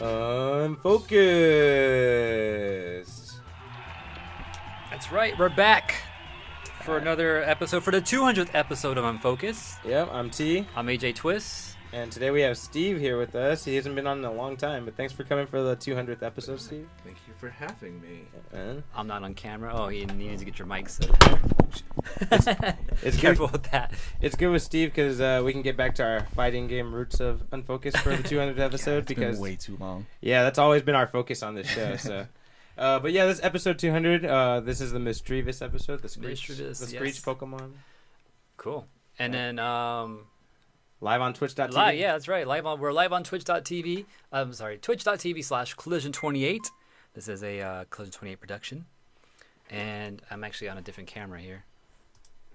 Unfocused. That's right, we're back for another episode, for the 200th episode of Unfocused. Yep, I'm T. I'm AJ Twist. And today we have Steve here with us. He hasn't been on in a long time, but thanks for coming for the 200th episode, Steve. Thank you for having me. I'm not on camera. Oh, you need to get your mic set. It's Careful good. with that. It's good with Steve because we can get back to our fighting game roots of Unfocused for the 200th episode. It's because been way too long. Yeah, that's always been our focus on this show. So, but yeah, this is episode 200. This is the Mischievous episode, the Screech Yes. Pokemon. Cool. And then Live on Twitch.tv. yeah, that's right. We're live on Twitch.tv. Twitch.tv/Collision28. This is a Collision 28 production, and I'm actually on a different camera here,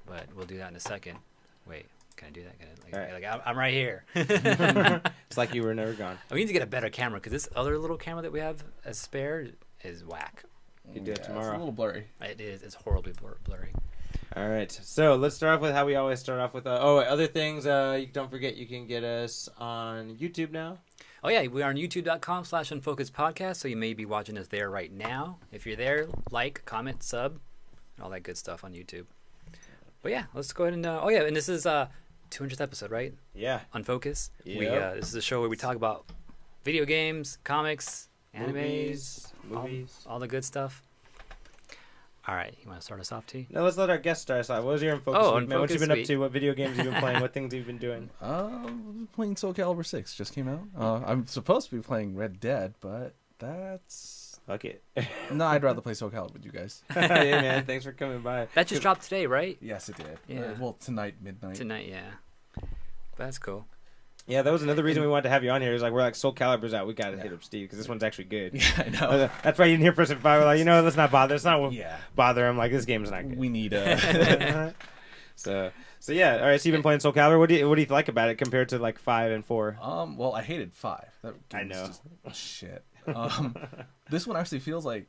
but we'll do that in a second. Wait, can I do that? I'm right here. It's like you were never gone. We need to get a better camera because this other little camera that we have as spare is whack. You do it tomorrow. It's a little blurry. It is. It's horribly blurry. All right, so let's start off with how we always start off with. Other things. Don't forget, you can get us on YouTube now. Oh yeah, we are on youtube.com/Unfocused Podcast, so you may be watching us there right now. If you're there, like, comment, sub, and all that good stuff on YouTube. But yeah, let's go ahead and and this is 200th episode, right? Yeah. Unfocused. Yep. This is a show where we talk about video games, comics, Movies. all the good stuff. All right, you want to start us off, T? No, let's let our guest start us off. What was your Unfocused week, man? What you been up to? What video games you been playing? What things you've been doing? Playing Soul Calibur 6 just came out. I'm supposed to be playing Red Dead, but that's... Fuck it. No, I'd rather play Soul Calibur with you guys. Hey, man. Thanks for coming by. That just dropped today, right? Yes, it did. Yeah. Well, tonight, midnight. Tonight, yeah. That's cool. Yeah, that was another reason we wanted to have you on here. Is like, we're like, Soul Calibur's out. We got to hit up Steve because this one's actually good. Yeah, I know. That's why you didn't hear Person 5. We're like, let's not bother. Let's not bother him. Like, this game's not good. We need So yeah. All right, so you've been playing Soul Calibur. What do you like about it compared to like 5 and 4? Well, I hated 5. That game I know. was just shit. This one actually feels like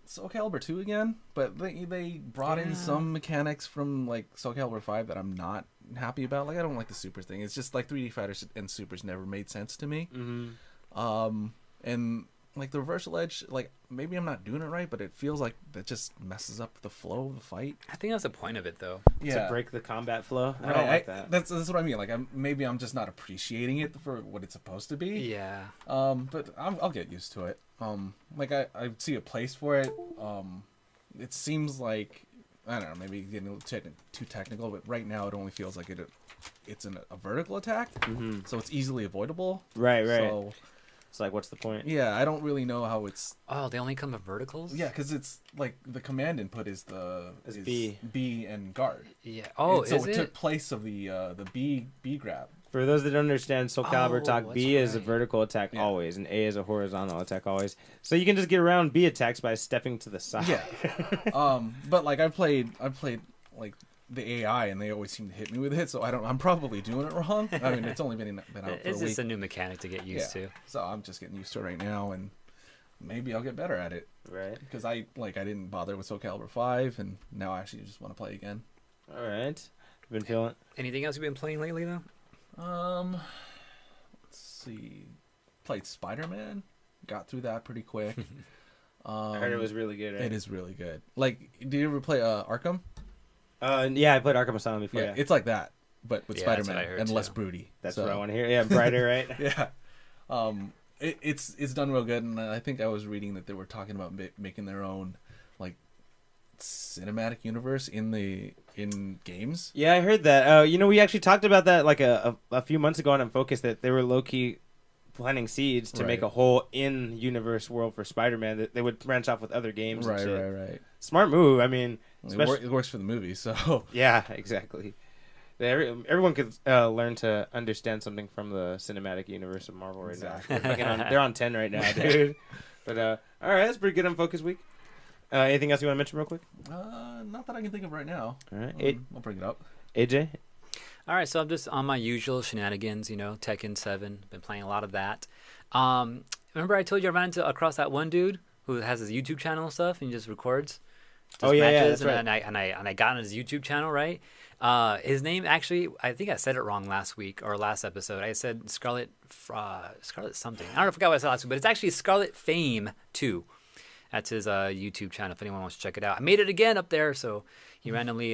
Soul Calibur 2 again, but they brought in some mechanics from like Soul Calibur 5 that I'm not happy about. Like, I don't like the supers thing. It's just like 3D fighters and supers never made sense to me. Mm-hmm. And like the reversal edge, like maybe I'm not doing it right, but it feels like that just messes up the flow of the fight. I think that's the point of it, though. To break the combat flow. Right. I don't like that. That's what I mean. Like, maybe I'm just not appreciating it for what it's supposed to be. Yeah. But I'll get used to it. Like I see a place for it. It seems like, I don't know, maybe getting a little too technical, but right now it only feels like it's a vertical attack, so it's easily avoidable. Right. So It's like, what's the point? yeah, I don't really know how it's. Oh, they only come with verticals? Yeah, because it's like the command input is B and guard. Yeah. Oh, so is it it? took place of the B grab. For those that don't understand Soul Calibur talk, that's B is a right. vertical attack Yeah. always, and A is a horizontal attack always. So you can just get around B attacks by stepping to the side. Yeah. But like I played like the AI, and they always seem to hit me with it. So I'm probably doing it wrong. I mean, it's only been out for It's a week. just a new mechanic to get used to. So I'm just getting used to it right now, and maybe I'll get better at it. Right. Because I didn't bother with Soul Calibur 5, and now I actually just want to play again. All right. Been feeling. Anything else you've been playing lately, though? Let's see. Played Spider-Man. Got through that pretty quick. I heard it was really good. Right? It is really good. Like, did you ever play Arkham? Yeah, I played Arkham Asylum before. Yeah, It's like that, but with Yeah, that's what I Spider-Man heard, and too. less broody. that's So, what I want to hear. Yeah, brighter, right? Yeah. It's done real good, and I think I was reading that they were talking about making their own like cinematic universe in games. Yeah, I heard that. We actually talked about that like a few months ago on Unfocused, that they were low-key planting seeds to make a whole in-universe world for Spider-Man that they would branch off with other games and shit. Right. Smart move. I mean, It works for the movie, so yeah, exactly. Everyone could learn to understand something from the cinematic universe of Marvel right Exactly. now. They're on 10 right now, dude. But all right, that's pretty good Unfocused week. Anything else you want to mention real quick? not that I can think of right now. All right, I'll bring it up. AJ. All right, so I'm just on my usual shenanigans, Tekken 7. Been playing a lot of that. Remember I told you I ran across that one dude who has his YouTube channel and stuff, and he just records? Oh, yeah, matches, that's right. and I got on his YouTube channel, right? His name actually, I think I said it wrong last week or last episode. I said Scarlet something. I don't know, I forgot what I said last week, but it's actually Scarlet Fame 2. That's his YouTube channel if anyone wants to check it out. I made it again up there, so he randomly,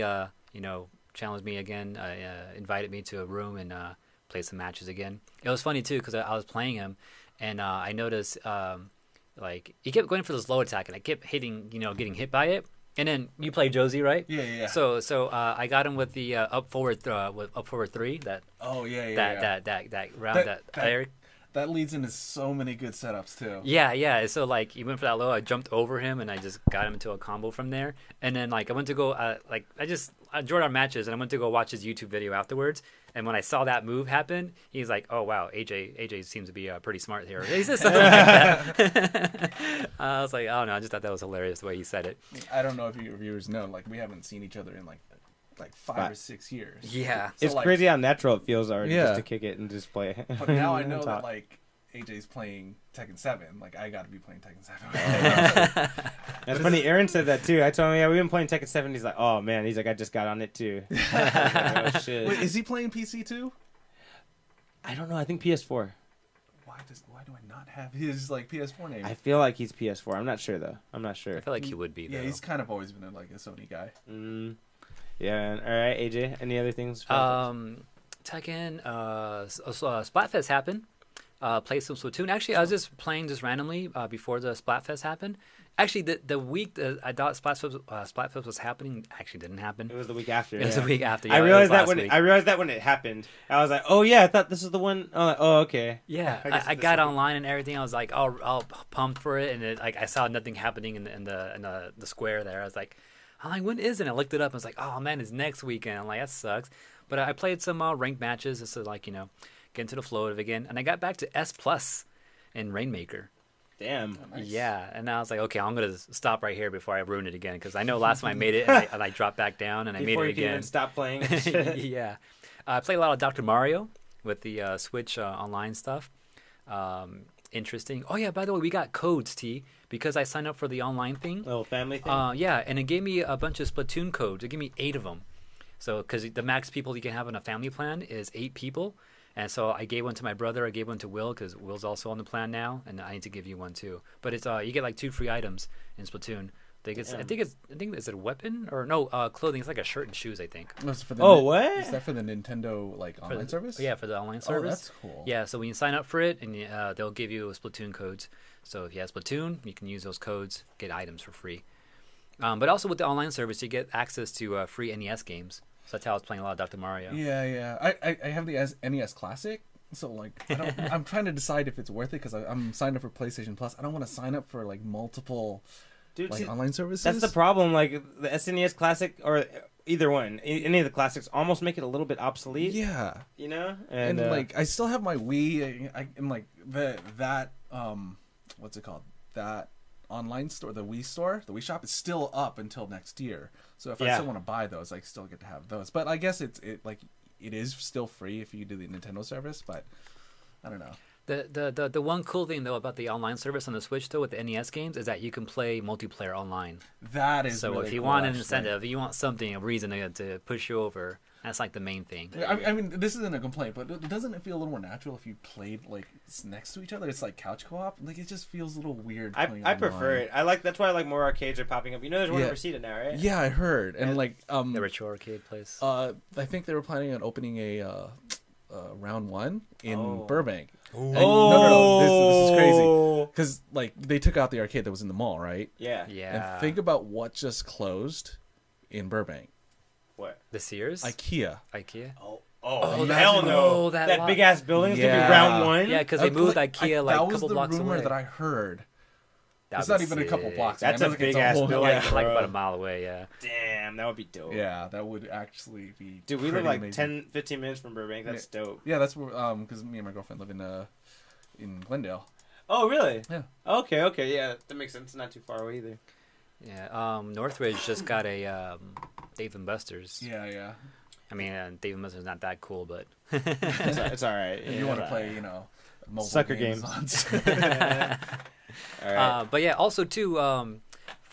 challenged me again, invited me to a room and played some matches again. It was funny too because I was playing him, and I noticed like he kept going for this low attack, and I kept hitting, getting hit by it. And then you play Josie, right? Yeah. So I got him with the up forward 3. That round that that leads into so many good setups too. Yeah. So like he went for that low, I jumped over him and I just got him into a combo from there. And then like I went to go I enjoyed our matches and I went to go watch his YouTube video afterwards. And when I saw that move happen, he's like, "Oh wow, AJ seems to be pretty smart here." He said something like that. I was like, "Oh no," I just thought that was hilarious the way he said it. I don't know if your viewers know, like we haven't seen each other in like 5 or 6 years. Yeah, So, It's like, crazy how natural it feels already Yeah. just to kick it and just play it. But now I know Talk. that like AJ's playing Tekken 7. Like I got to be playing Tekken 7. That's funny. Aaron said that too. I told him, yeah, we've been playing Tekken 7. He's like, oh man. He's like, I just got on it too. I was like, oh shit. Wait, is he playing PC too? I don't know. I think PS4. Why do I not have his like PS4 name? I feel like he's PS4. I'm not sure though. I'm not sure. I feel like he would be. Though. Yeah, he's kind of always been like a Sony guy. Yeah. All right, AJ. Any other things? Tekken. Splatfest happened. Played some Splatoon. Actually, I was just playing just randomly before the Splatfest happened. Actually, the week that I thought Splatfest was happening actually didn't happen. It was the week after. It was the week after. Yeah, I realized that when I realized that when it happened. I was like, oh yeah, I thought this is the one. Oh okay. Yeah, I got online and everything. I was like, all pumped for it, and I saw nothing happening in the square there. I was like, when is it? And I looked it up. And I was like, oh man, it's next weekend. I'm like, that sucks. But I played some ranked matches just to get into the flow of it again. And I got back to S+ in Rainmaker. Damn. Oh, nice. Yeah, and I was like, okay, I'm gonna stop right here before I ruin it again because I know last time I made it and I dropped back down and I made it again. Stop playing. Yeah, I played a lot of Dr. Mario with the Switch online stuff. Interesting. Oh yeah, by the way, we got codes, T, because I signed up for the online thing. Little family thing. Yeah, and it gave me a bunch of Splatoon codes. It gave me 8 of them. So because the max people you can have in a family plan is 8 people. And so I gave one to my brother. I gave one to Will because Will's also on the plan now, and I need to give you one too. But it's you get like 2 free items in Splatoon. I think is it a weapon or no clothing? It's like a shirt and shoes. I think. That's for what? Is that for the Nintendo online service? Yeah, for the online service. Oh, that's cool. Yeah, so when you sign up for it, and they'll give you Splatoon codes. So if you have Splatoon, you can use those codes, get items for free. But also with the online service, you get access to free NES games. So that's how I was playing a lot of Dr. Mario. Yeah. I have the NES Classic, so like I'm trying to decide if it's worth it because I'm signed up for PlayStation Plus. I don't want to sign up for like multiple online services. That's the problem. Like the SNES Classic or either one, any of the classics almost make it a little bit obsolete. Yeah. You know, and like I still have my Wii. And like that what's it called? That online store, the Wii shop is still up until next year. So if I still want to buy those, I still get to have those. But I guess it is still free if you do the Nintendo service. But I don't know. The one cool thing though about the online service on the Switch though with the NES games is that you can play multiplayer online. That is so really if you cool, want an actually. incentive, if you want something, a reason to push you over. That's like the main thing. I mean, this isn't a complaint, but doesn't it feel a little more natural if you played like next to each other? It's like couch co-op. Like it just feels a little weird. I prefer it. That's why I like more arcades are popping up. You know, there's one in Reseda now, right? Yeah, I heard. And like the retro arcade place. I think they were planning on opening a round 1 in Burbank. Oh, no, this is crazy because like they took out the arcade that was in the mall, right? Yeah. And think about what just closed in Burbank. What? The Sears? IKEA. Oh, hell no! That big ass building is gonna be round 1. Yeah, because they moved IKEA like a couple blocks away. That was the rumor that I heard. It's not even a couple blocks. That's a big ass building. Like about a mile away. Yeah. Damn, that would be dope. Yeah, that would actually be. Dude, we live like 10, 15 minutes from Burbank. That's dope. Yeah, that's where because me and my girlfriend live in Glendale. Oh, really? Yeah. Okay, yeah, that makes sense. Not too far away either. Yeah, Northridge just got a Dave & Buster's. Yeah. I mean, Dave & Buster's not that cool, but it's all right. If you want to play, mobile sucker games. All right. But yeah, also too,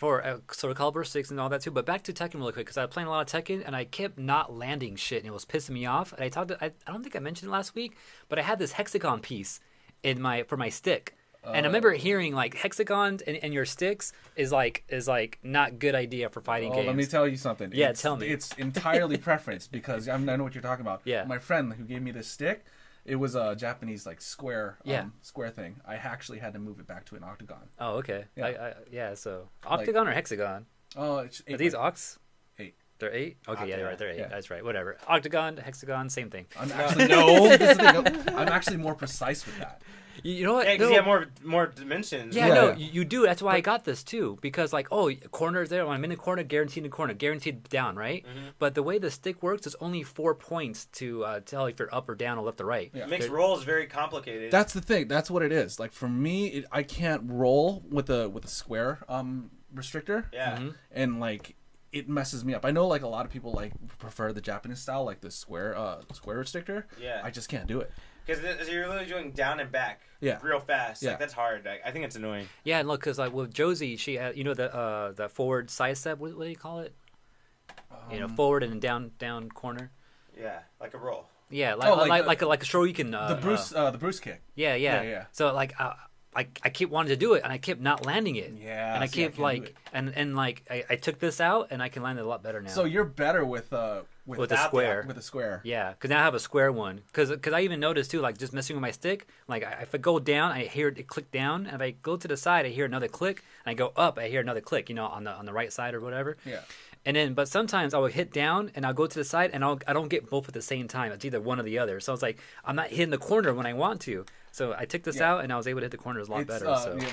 for Soul Calibur 6 and all that too. But back to Tekken really quick, because I was playing a lot of Tekken and I kept not landing shit and it was pissing me off. And I don't think I mentioned it last week, but I had this hexagon piece for my stick. And I remember hearing like hexagons and your sticks is like not good idea for fighting games. Let me tell you something. Yeah, tell me. It's entirely preference because I know what you're talking about. Yeah. My friend who gave me this stick, it was a Japanese like square thing. I actually had to move it back to an octagon. Oh, okay. Yeah. So octagon or hexagon? Oh, it's 8. Are these ox? 8. They're 8? Okay, yeah, they're right. They're 8. Yeah. That's right. Whatever. Octagon, hexagon, same thing. I'm actually no. This is the thing, I'm actually more precise with that. You know what? Yeah, because you have more dimensions. Yeah, Yeah. no, you do. That's why I got this too. Because like, corners there. When I'm in the corner, guaranteed down, right? Mm-hmm. But the way the stick works is only 4 points to tell if you're up or down or left or right. Yeah. It makes rolls very complicated. That's the thing. That's what it is. Like for me, I can't roll with a square restrictor. Yeah. Mm-hmm. And like it messes me up. I know like a lot of people like prefer the Japanese style, like the square restrictor. Yeah. I just can't do it. Because you're literally doing down and back real fast. Yeah. Like, that's hard. I think it's annoying. Yeah, and look, because like with Josie, she had the forward side step. What do you call it? Forward and down corner. Yeah, like a roll. Yeah, like like a Shoryuken. The Bruce kick. Yeah. So like I kept wanting to do it and I kept not landing it. Yeah. And I see, kept like and like I took this out and I can land it a lot better now. So you're better with the without square. With the square. Yeah, because now I have a square one. Because I even noticed too, like just messing with my stick. Like if I go down, I hear it click down, and if I go to the side, I hear another click, and I go up, I hear another click. On the right side or whatever. Yeah. And then, but sometimes I will hit down and I'll go to the side and I don't get both at the same time. It's either one or the other. So it's like I'm not hitting the corner when I want to. So I took this out and I was able to hit the corners a lot better.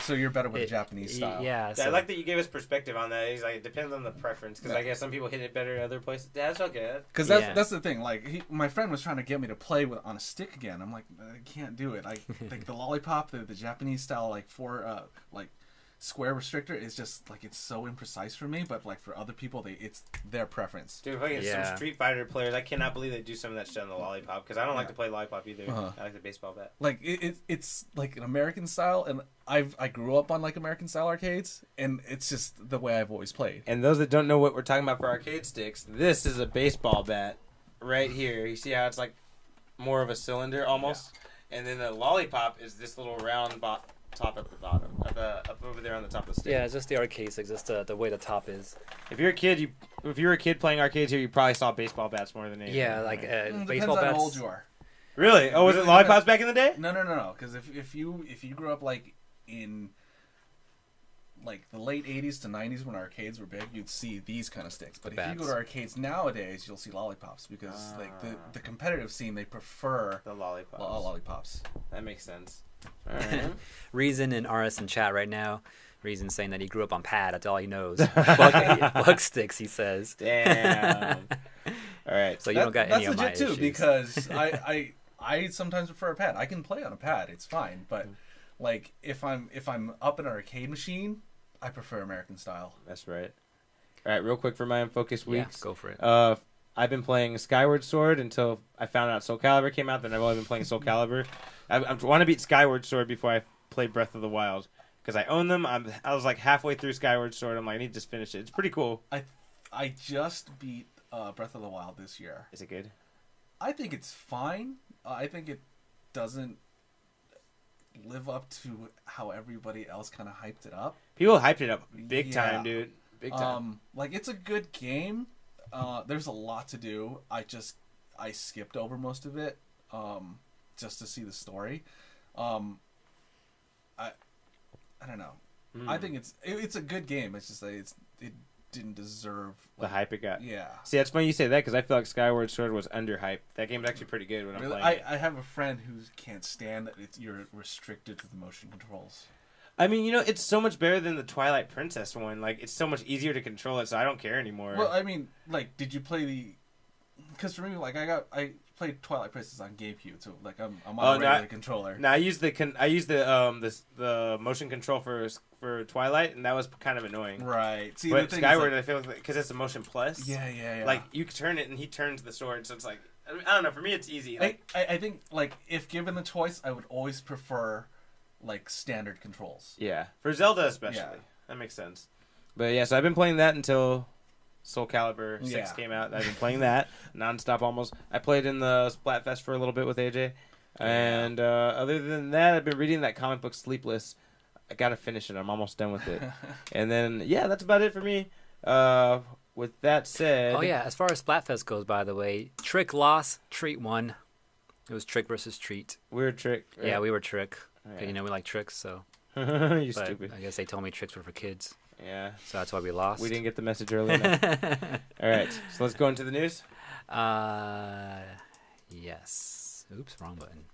So you're better with the Japanese style. Yeah. I like that you gave us perspective on that. He's like, it depends on the preference. Because I guess some people hit it better in other places. That's okay. Because that's the thing. Like my friend was trying to get me to play on a stick again. I'm like, I can't do it. Like the lollipop, the Japanese style, like square restrictor is just like it's so imprecise for me, but like for other people, it's their preference. Dude, fucking some Street Fighter players, I cannot believe they do some of that shit on the lollipop because I don't like to play lollipop either. I like the baseball bat. Like it's like an American style, and I grew up on like American style arcades, and it's just the way I've always played. And those that don't know what we're talking about for arcade sticks, this is a baseball bat right here. You see how it's like more of a cylinder almost, and then the lollipop is this little round top at the bottom, up over there on the top of the stick. Yeah, it's just the arcade stick, just the way the top is. If you're a kid playing arcades here, you probably saw baseball bats more than anything. Yeah, like Depends baseball on bats. how old you are. Really? Oh, was it lollipops back in the day? No. Because if you grew up like in like the late 80s to 90s when arcades were big, you'd see these kind of sticks. But if you go to arcades nowadays, you'll see lollipops because like the competitive scene, they prefer the lollipops. Lollipops. That makes sense. All right. Reason in RS in chat right now. Reason saying that he grew up on pad. That's all he knows. Bug sticks, he says. Damn. All right. So you don't got any of my That's legit too, issues. because I sometimes prefer a pad. I can play on a pad. It's fine. But like if I'm up in an arcade machine, I prefer American style. That's right. All right, real quick for my Unfocused weeks. Yeah, go for it. I've been playing Skyward Sword until I found out Soul Calibur came out. Then I've only been playing Soul Calibur. I want to beat Skyward Sword before I play Breath of the Wild because I own them. I was like halfway through Skyward Sword. I'm like, I need to just finish it. It's pretty cool. I just beat Breath of the Wild this year. Is it good? I think it's fine. I think it doesn't live up to how everybody else kind of hyped it up. People hyped it up big time, dude. Big time. Like it's a good game. There's a lot to do. I skipped over most of it just to see the story. I don't know. I think it's a good game. It's just that it didn't deserve the hype it got. Yeah. See, that's funny you say that because I feel like Skyward Sword was underhyped. That game's actually pretty good when I'm playing it. I have a friend who can't stand that you're restricted to the motion controls. I mean, it's so much better than the Twilight Princess one. Like, it's so much easier to control it, so I don't care anymore. Well, I mean, like, did you play the? Because for me, like, I played Twilight Princess on GameCube, so like I'm on a regular controller. No, I used the motion control for Twilight, and that was kind of annoying. Right. See, but the thing Skyward, is, I feel because it's a motion plus. Yeah. Like you can turn it, and he turns the sword, so it's like I don't know. For me, it's easy. Like I think like if given the choice, I would always prefer like standard controls. Yeah, for Zelda especially. Yeah. That makes sense. But yeah, so I've been playing that until Soul Calibur 6 Yeah. came out. I've been playing that nonstop almost. I played in the Splatfest for a little bit with AJ. And other than that, I've been reading that comic book Sleepless. I gotta finish it. I'm almost done with it. And then, yeah, that's about it for me. With that said... Oh, yeah. As far as Splatfest goes, by the way, Trick lost, Treat won. It was Trick versus Treat. Weird Trick. Right? Yeah, we were Trick. Yeah. You know, we like tricks, so. You But stupid. I guess they told me tricks were for kids. Yeah. So that's why we lost. We didn't get the message early enough. All right. So let's go into the news. Yes. Oops, wrong button.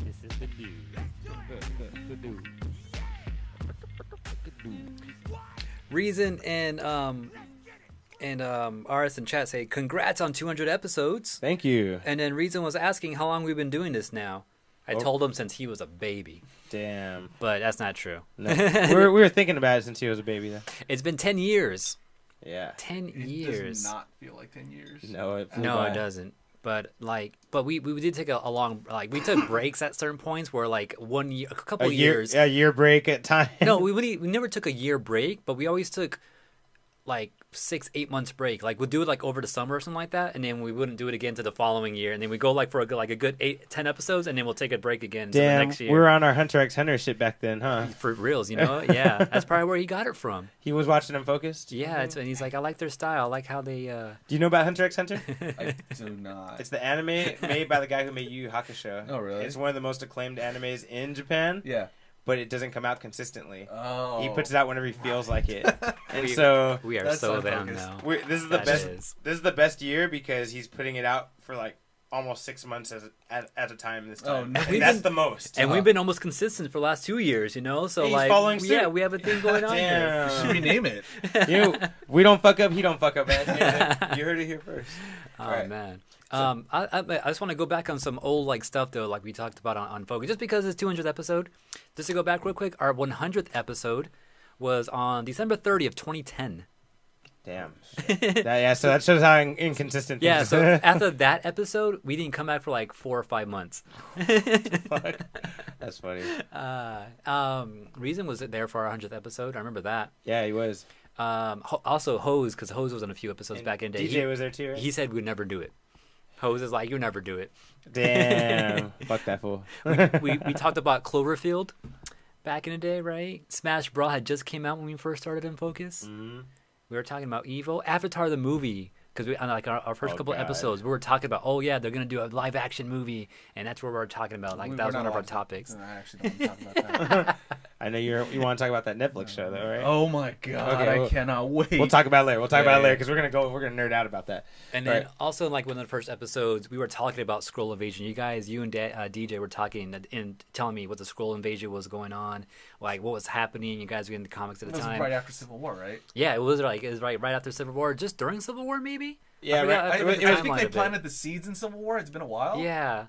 This is the news. Reason and RS in chat say congrats on 200 episodes. Thank you. And then Reason was asking how long we've been doing this now. I Oh. told him since he was a baby, Damn. but that's not true. No. we were thinking about it since he was a baby, though. It's been 10 years. Yeah. 10 It years. does not feel like 10 years. No, it flew No, by. it doesn't. But we did take a long, like, we took breaks at certain points where like 1 year, a couple A year, years. yeah, year break at time. No, we never took a year break, but we always took like 6-8 months break. Like we'd do it like over the summer or something like that, and then we wouldn't do it again to the following year, and then we go like for a good 8-10 episodes, and then we'll take a break again to the Damn, next year. we were on our Hunter x Hunter shit back then, huh? For reals, you know? Yeah, that's probably where he got it from. He was watching Unfocused. Yeah, and he's like, I like their style. I like how they. Do you know about Hunter x Hunter? I do not. It's the anime made by the guy who made Yu Yu Hakusho. Oh, really? It's one of the most acclaimed animes in Japan, Yeah. but it doesn't come out consistently. Oh. He puts it out whenever he feels like it. And We- so We are That's so Unfocused. them now. this is the That best. is. This is the best year because he's putting it out for like almost 6 months at a time this Oh, time. nice. And that's the most. And we've been almost consistent for the last 2 years, you know? So He's like, following suit. yeah, we have a thing going on here. Damn. Should we name it? We don't fuck up. He don't fuck up, man. You heard it here first. Oh Right. man. I just want to go back on some old like stuff though, like we talked about on Focus, just because it's 200th episode. Just to go back real quick, our 100th episode was on December 30th, 2010. Damn. So that shows how inconsistent. Yeah. things So are. after that episode, we didn't come back for like 4 or 5 months. Fuck. That's funny. Reason was it there for our 100th episode? I remember that. Yeah, he was. Also Hose, because Hose was on a few episodes And back in the day. DJ was there too, right? He said we'd never do it. Hose is like, you never do it. Damn. Fuck that fool. we talked about Cloverfield back in the day, right? Smash Bros. Had just came out when we first started in Focus. Mhm. We were talking about Evo, Avatar the movie, because we on like our first couple God. episodes, we were talking about, oh yeah, they're gonna do a live action movie, and that's what we were talking about. Like that was one of our topics. I actually don't want to talk about that. I know you want to talk about that Netflix show though, right? Oh my god, Okay, I cannot wait. We'll talk about it later. We'll talk Yeah, about it later yeah. because we're gonna nerd out about that. And then Right. also like one of the first episodes, we were talking about scroll invasion. You and DJ were talking and telling me what the scroll invasion was going on, like what was happening. You guys were in the comics at It the was time. right after Civil War, right? Yeah, it was right after Civil War, just during Civil War maybe. Yeah, forgot- right. I forgot the I timeline think they of it. planted the seeds in Civil War. It's been a while. Yeah.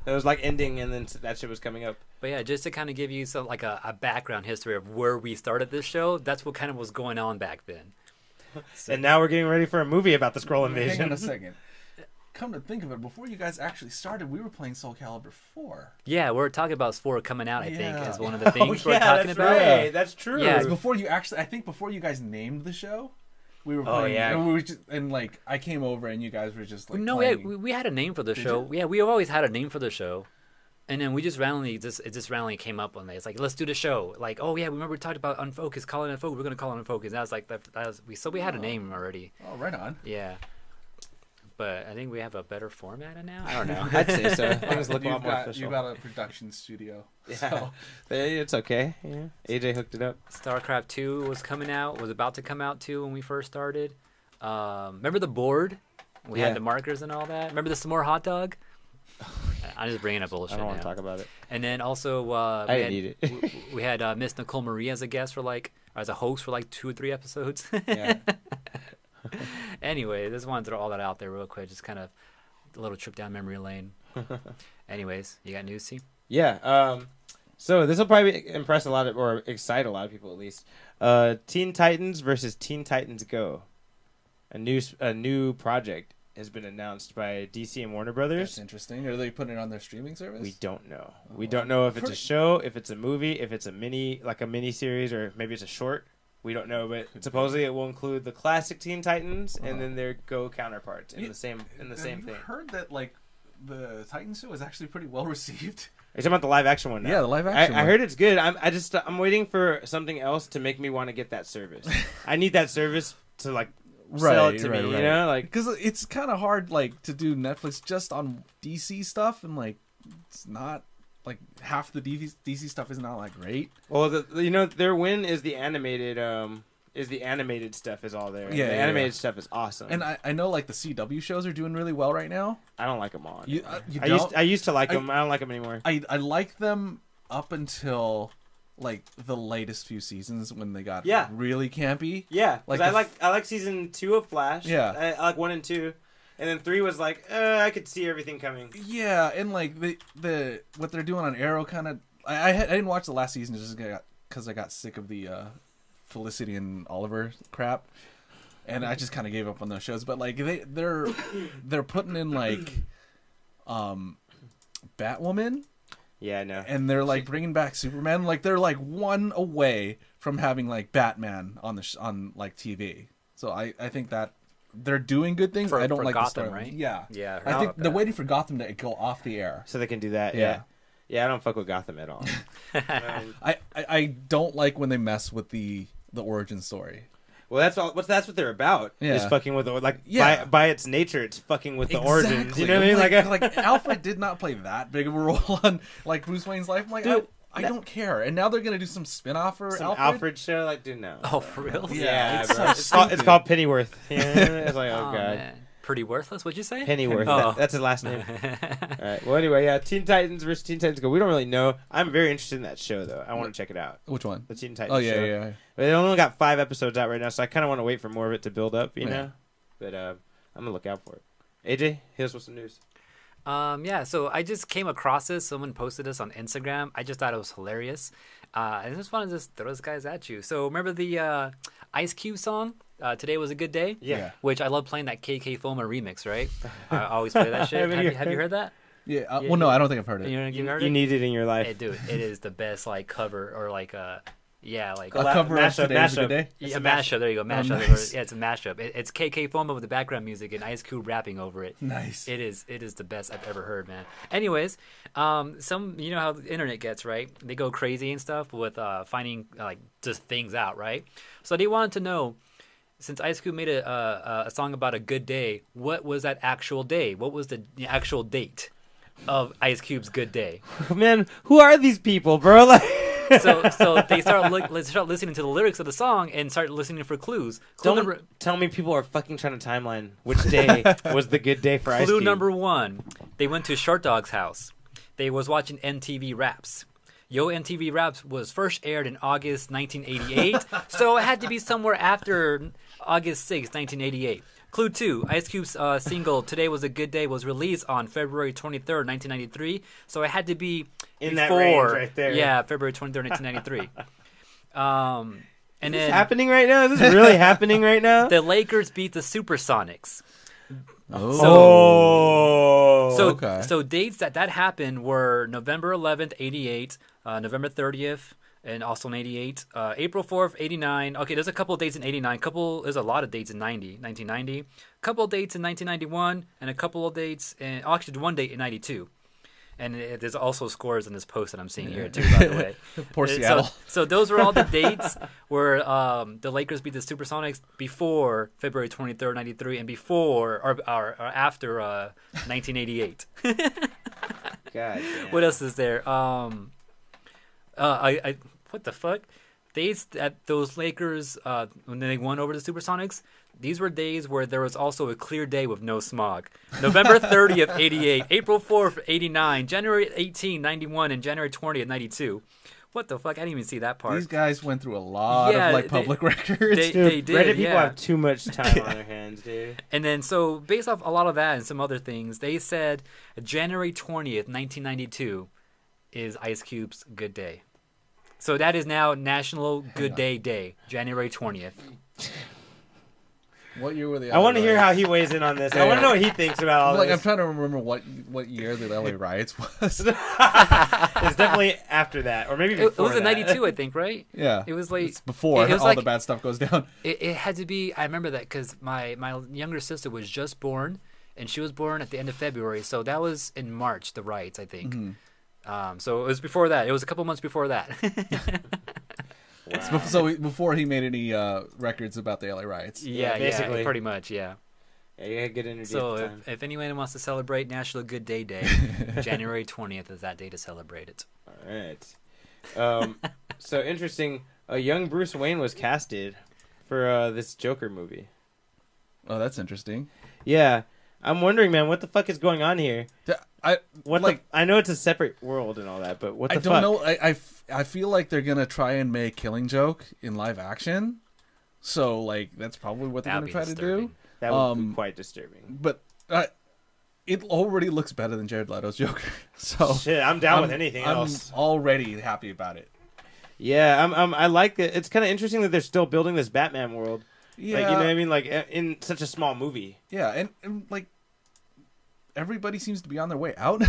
It was like ending, and then that shit was coming up. But yeah, just to kind of give you some like a background history of where we started this show, that's what kind of was going on back then. And now we're getting ready for a movie about the Scroll Hang Invasion. on a second. Come to think of it, before you guys actually started, we were playing Soul Calibur 4. Yeah, we're talking about Spore coming out, I think, Yeah. is one of the things we're yeah, talking that's about. right. That's true. Yeah. Because before you actually, I think before you guys named the show, we were Oh, playing. yeah. And we were just, and like I came over and you guys were just like. No, playing. we had a name for the Did show. you? Yeah, we always had a name for the show. And then we just randomly, it just randomly came up one day. It's like, let's do the show. Like, oh yeah, remember we talked about Unfocused, calling it Unfocused. We're gonna call it Unfocused. That was like so we had a name already. Oh, right on. Yeah. But I think we have a better format now. I don't know. I'd say so. Things look a lot You've more got, official. you got a production studio. Yeah. So, It's okay. Yeah. AJ hooked it up. StarCraft 2 was coming out, was about to come out too when we first started. Remember the board? We Yeah. had the markers and all that. Remember the s'more hot dog? I'm just bringing up I bullshit don't want now. to talk about it. And then also I didn't eat it. we had Miss Nicole Marie as a guest for like, as a host for like 2 or 3 episodes. Yeah. Anyway, just wanted to throw all that out there real quick, just kind of a little trip down memory lane. Anyways, you got news, T? Yeah. So this will probably impress a lot of, or excite a lot of people at least. Teen Titans versus Teen Titans Go, a new project has been announced by DC and Warner Brothers. That's interesting. Are they putting it on their streaming service? We don't know. We don't know if it's a show, if it's a movie, if it's a mini series, or maybe it's a short. We don't know, but supposedly it will include the classic Teen Titans and then their Go counterparts in the same thing. I've heard that like the Titans show is actually pretty well received. Are you talking about the live action one now? Yeah, the live action one. I heard it's good. I'm waiting for something else to make me want to get that service. I need that service to like sell it to me, you know? Like, because it's kind of hard like to do Netflix just on DC stuff, and like it's not like half the DC stuff is not like great. Well, their win is the animated stuff is all there. Yeah, the animated stuff is awesome. And I know like the CW shows are doing really well right now. I don't like them all. You don't? I used to like them. I don't like them anymore. I like them up until like the latest few seasons when they got really campy. Yeah, like I like season 2 of Flash. Yeah, I like 1 and 2, and then 3 was like I could see everything coming. Yeah, and like the what they're doing on Arrow kind of. I didn't watch the last season just because I got sick of the Felicity and Oliver crap, and I just kind of gave up on those shows. But like they're putting in like Batwoman. Yeah, I know. And they're like bringing back Superman. Like they're like one away from having like Batman on like TV. So I think that they're doing good things. I don't for like Gotham, the story. right? Yeah. Yeah. I think they're waiting for Gotham to go off the air so they can do that. Yeah. Yeah, I don't fuck with Gotham at all. I don't like when they mess with the origin story. Well, that's what they're about. Yeah. Is fucking with by its nature, it's fucking with the origins. You know what I mean? Like Alfred did not play that big of a role on like Bruce Wayne's life. I'm like, dude, I don't care. And now they're gonna do some spin-off for Alfred show. Like, dude, no. Oh, for real? Yeah, it's it's called Pennyworth. Yeah, it's like, oh god. Man. Pretty worthless. What'd you say? Pennyworth. Oh. That's his last name. All right. Well, anyway, yeah, Teen Titans versus Teen Titans Go. We don't really know. I'm very interested in that show, though. I want to check it out. Which one? The Teen Titans. Oh yeah, show. yeah. But they only got 5 episodes out right now, so I kind of want to wait for more of it to build up, you know. But I'm gonna look out for it. AJ, hit us with some news. Yeah, so I just came across this. Someone posted this on Instagram. I just thought it was hilarious. I just wanted to throw those guys at you. So remember the Ice Cube song, Today Was a Good Day? Yeah. Which I love playing that KK Foma remix, right? I always play that shit. Have you heard that? Yeah. Well, no, I don't think I've heard it. You heard You it? need it in your life. Hey, dude, it is the best like cover or like like a cover of Today Was a Good Day? Yeah, mashup. There you go, mashup. Nice. Yeah, it's a mashup. It's KK Foma with the background music and Ice Cube rapping over it. Nice. It is the best I've ever heard, man. Anyways, some you know how the internet gets, right? They go crazy and stuff with finding like just things out, right? So they wanted to know, since Ice Cube made a song about a good day, what was that actual day? What was the actual date of Ice Cube's good day? Man, who are these people, bro? Like. So they start listening to the lyrics of the song and start listening for clues. Don't tell me people are fucking trying to timeline which day was the good day for Ice Cube. Clue number 1, they went to Short Dog's house. They was watching MTV Raps. Yo MTV Raps was first aired in August 1988, so it had to be somewhere after August 6, 1988. Clue 2, Ice Cube's single Today Was a Good Day was released on February 23rd, 1993, so it had to be in before, that range right there. Yeah, February 23rd, 1993. And is then this happening right now? Is this really happening right now? The Lakers beat the Supersonics. Oh. So dates that happened were November 11th, 88, November 30th, and also in 88, April 4th, 89. Okay, there's a couple of dates in 89. There's a lot of dates in 1990. A couple of dates in 1991, and a couple of dates in, actually one date in 92. And there's also scores in this post that I'm seeing here too, by the way. Poor Seattle. So those were all the dates where the Lakers beat the Supersonics before February 23rd, 93, and before or after 1988. God damn. What else is there? What the fuck? Days that those Lakers when they won over the Supersonics. These were days where there was also a clear day with no smog. November 30th, 88, April 4th, 89, January 18, 91, and January 20th, 92. What the fuck? I didn't even see that part. These guys went through a lot of like public records. They did. Reddit people have too much time on their hands, dude. And then, so based off a lot of that and some other things, they said January 20th, 1992 is Ice Cube's good day. So that is now National Good Day Day, January 20th. What year were the I want to LA hear how riots? he weighs in on this. I want to know what he thinks about all Like, I'm this. trying to remember what year the LA riots was. It's definitely after that, or maybe It before was in that. '92, I think, right? Yeah. It was like It's before it was all like- the bad stuff goes down. It had to be. I remember that because my younger sister was just born, and she was born at the end of February, so that was in March. The riots, I think. So it was before that. It was a couple months before that. Wow. So before he made any records about the LA riots. yeah, basically. pretty much, yeah. Yeah, you gotta get energy So at the time. if anyone wants to celebrate National Good Day Day, January 20th is that day to celebrate it. All right. So interesting. A young Bruce Wayne was casted for this Joker movie. Oh, that's interesting. Yeah, I'm wondering, man, what the fuck is going on here? I What like. I know it's a separate world and all that, but what the I fuck? don't know. I feel like they're gonna try and make Killing Joke in live action. So like that's probably what they're That'd gonna be try to do. disturbing. That would be quite disturbing. But it already looks better than Jared Leto's Joker. So Shit, I'm down with anything else. I'm already happy about it. Yeah, I like it. It's kind of interesting that they're still building this Batman world. Yeah, Like, you know what I mean? Like in such a small movie. yeah, and like everybody seems to be on their way out,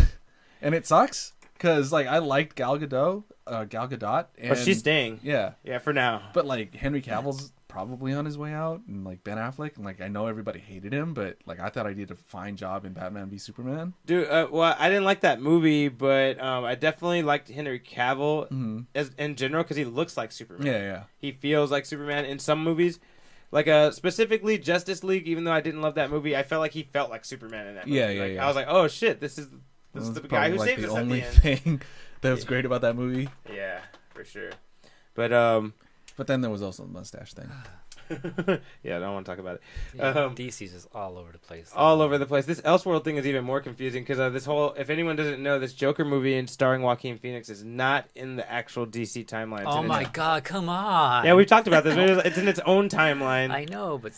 and it sucks because like I liked Gal Gadot, and But she's staying. yeah, Yeah, for now. but like Henry Cavill's probably on his way out, and like Ben Affleck, and like I know everybody hated him, but like I thought I did a fine job in Batman v Superman. Dude, well, I didn't like that movie, but I definitely liked Henry Cavill as in general because he looks like Superman. Yeah. He feels like Superman in some movies. Like specifically Justice League, even though I didn't love that movie, I felt like he felt like Superman in that movie. Yeah, Like, yeah. I was like, oh shit, this is That's the guy who probably, saves the us at only the end. thing that was great about that movie. Yeah, for sure. But But then there was also the mustache thing. yeah, I don't want to talk about it. Yeah, Um, DC's just all over the place. All over the place. This Elseworld thing is even more confusing because this whole, if anyone doesn't know, this Joker movie and starring Joaquin Phoenix is not in the actual DC timeline. It's Oh in my its- God! Come on. Yeah, we've talked about this. It's in its own timeline. I know, but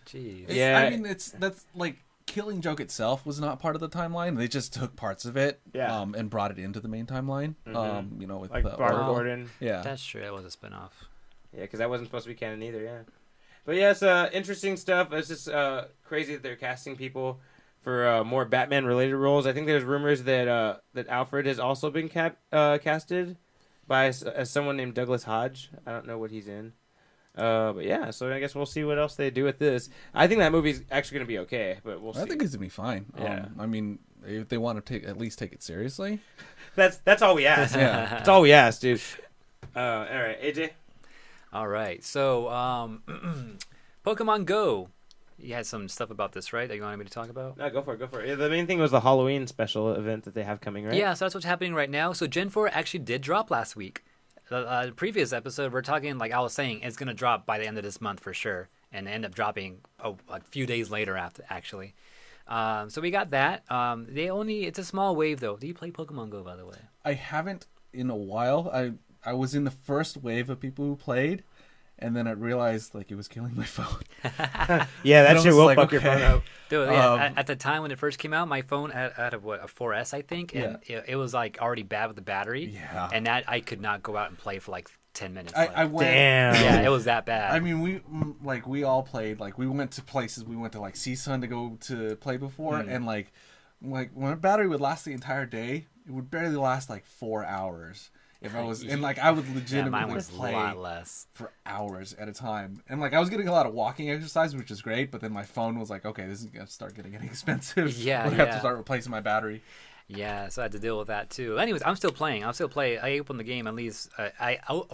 jeez. Yeah. I mean that's like Killing Joke itself was not part of the timeline. They just took parts of it, Yeah. and brought it into the main timeline. Mhm. You know, with Like Barbara Oracle. Gordon. Yeah, That's true. That was a spinoff. Yeah, because that wasn't supposed to be canon either, yeah. But yeah, it's interesting stuff. It's just crazy that they're casting people for more Batman-related roles. I think there's rumors that that Alfred has also been casted by as someone named Douglas Hodge. I don't know what he's in. But yeah, so I guess we'll see what else they do with this. I think that movie's actually going to be okay, but we'll see. I think it's gonna be fine. Yeah. I mean, if they want to at least take it seriously. That's all we ask. Yeah. That's all we ask, dude. All right, AJ? All right. So, Pokemon Go. You had some stuff about this, right? That you wanted me to talk about? No, go for it. Yeah, the main thing was the Halloween special event that they have coming, right? Yeah, so that's what's happening right now. So Gen 4 actually did drop last week. The previous episode, we're talking, like I was saying, it's going to drop by the end of this month for sure. And end up dropping a few days later after, actually. So we got that. It's a small wave, though. Do you play Pokemon Go, by the way? I haven't in a while. I was in the first wave of people who played, and then I realized like it was killing my phone. Yeah, that And I shit was will like, fuck your okay. phone up. Dude, yeah, at the time when it first came out, my phone had a 4S, I think, and it was like already bad with the battery. Yeah. And that I could not go out and play for like 10 minutes. I went. Damn. yeah, it was that bad. I mean, we all played. Like we went to places. We went to like CSUN to go to play before, and like when a battery would last the entire day, it would barely last like 4 hours. If I was and like I would yeah, legitimately mine was a play lot less. for hours at a time, and like I was getting a lot of walking exercise, which is great. But then my phone was like, okay, this is gonna start getting expensive. Yeah, I have yeah. to start replacing my battery. Yeah, so I had to deal with that too. Anyways, I'm still playing. I'll still play. I open the game at least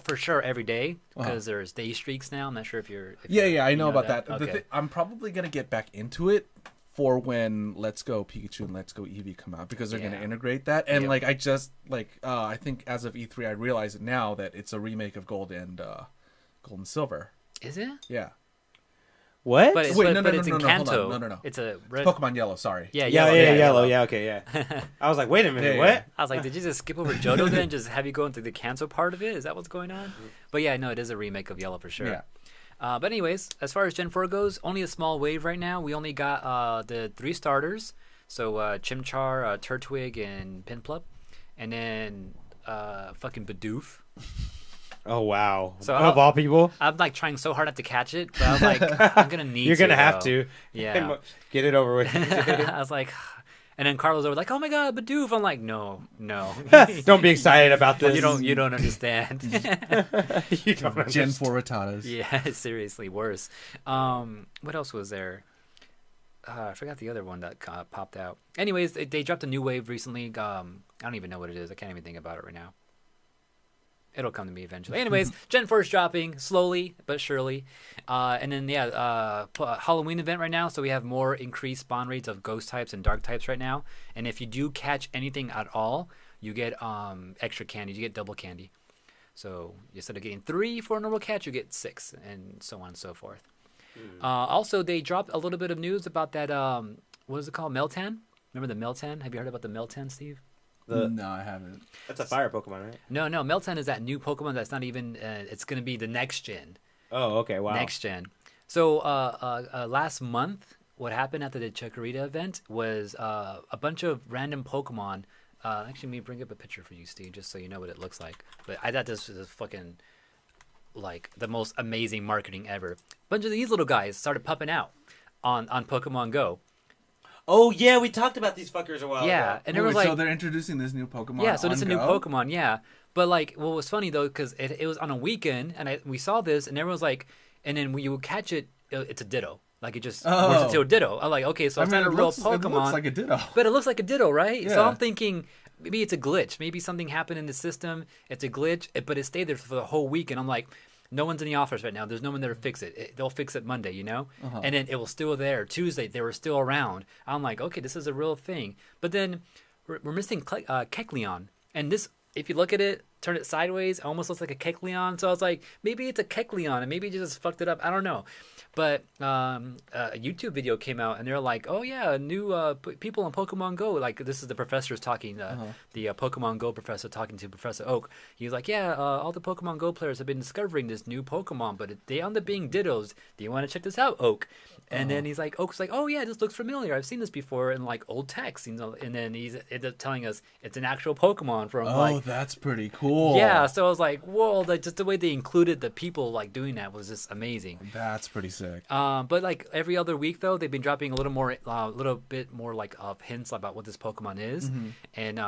for sure every day because there's day streaks now. I'm not sure if you're. Yeah, I know about that. Okay. I'm probably gonna get back into it for when Let's Go Pikachu and Let's Go Eevee come out because they're Yeah. gonna integrate that. And Yep. like I just I think as of E3 I realize it now that it's a remake of Gold and Silver. Is it? Yeah. What? But it's, Wait, but, no, but no, it's no, in no, hold Kanto. on. No. It's a red. Pokemon Yellow, sorry. Yeah, yeah, yellow. yellow. Yeah, okay, yeah. I was like, wait a minute, Yeah, what? yeah. I was like, did you just skip over Johto then and just have you go into the Kanto part of it? Is that what's going on? But yeah, no, it is a remake of Yellow for sure. Yeah. But anyways, as far as Gen 4 goes, only a small wave right now. We only got the 3 starters. So Chimchar, Turtwig, and Piplup. And then fucking Bidoof. Oh wow! So of all people, I'm like trying so hard not to catch it, but I was like, I'm gonna need. You're gonna have though. to. Yeah. Get it over with. I was like, and then Carlos was like, "Oh my god, Bidoof!" I'm like, "No." Don't be excited about this. You don't understand. You don't Gen understand. 4 Rattatas. Yeah, seriously, worse. What else was there? I forgot the other one that popped out. Anyways, they dropped a new wave recently. I don't even know what it is. I can't even think about it right now. It'll come to me eventually. Anyways, Gen 4 is dropping slowly but surely. And then, Halloween event right now. So we have more increased spawn rates of ghost types and dark types right now. And if you do catch anything at all, you get extra candy. You get double candy. So instead of getting 3 for a normal catch, you get 6 and so on and so forth. Also, they dropped a little bit of news about that, what is it called? Meltan? Remember the Meltan? Have you heard about the Meltan, Steve? No, I haven't. That's a fire Pokemon, right? No, Meltan is that new Pokemon that's not even, it's going to be the next gen. Oh, okay, wow. Next gen. So last month, what happened after the Chikorita event was a bunch of random Pokemon. Actually, let me bring up a picture for you, Steve, just so you know what it looks like. But I thought this was fucking, like, the most amazing marketing ever. A bunch of these little guys started popping out on Pokemon Go. Oh, yeah, we talked about these fuckers a while Yeah, ago. and it was like... So they're introducing this new Pokemon Yeah, so it's a new Go? Pokemon, yeah. But, like, what was funny, though, because it was on a weekend, and we saw this, and everyone was like... And then when you catch it, it's a Ditto. Like, it just morphs into a Ditto. I'm like, okay, so it's not a real Pokemon. It looks like a Ditto. But it looks like a Ditto, right? Yeah. So I'm thinking... Maybe it's a glitch. Maybe something happened in the system. It's a glitch, but it stayed there for the whole week. And I'm like, no one's in the office right now. There's no one there to fix it. They'll fix it Monday, you know? Uh-huh. And then it was still there. Tuesday, they were still around. I'm like, okay, this is a real thing. But then we're missing Kecleon. And this, if you look at it, turn it sideways, it almost looks like a Kecleon. So I was like, maybe it's a Kecleon, and maybe it just fucked it up. I don't know. But a YouTube video came out, and they're like, "Oh yeah, new people on Pokemon Go." Like, this is the professors talking, the Pokemon Go professor talking to Professor Oak. He's like, "Yeah, all the Pokemon Go players have been discovering this new Pokemon, but they end up being Dittos. Do you want to check this out, Oak?" And then he's like, Oak's like, "Oh yeah, this looks familiar. I've seen this before in like old text." You know, and then he's telling us it's an actual Pokemon from like. That's pretty cool. Yeah, so I was like, "Whoa!" Like, just the way they included the people like doing that was just amazing. That's pretty sick. But like every other week though, they've been dropping a little bit more like hints about what this Pokemon is, and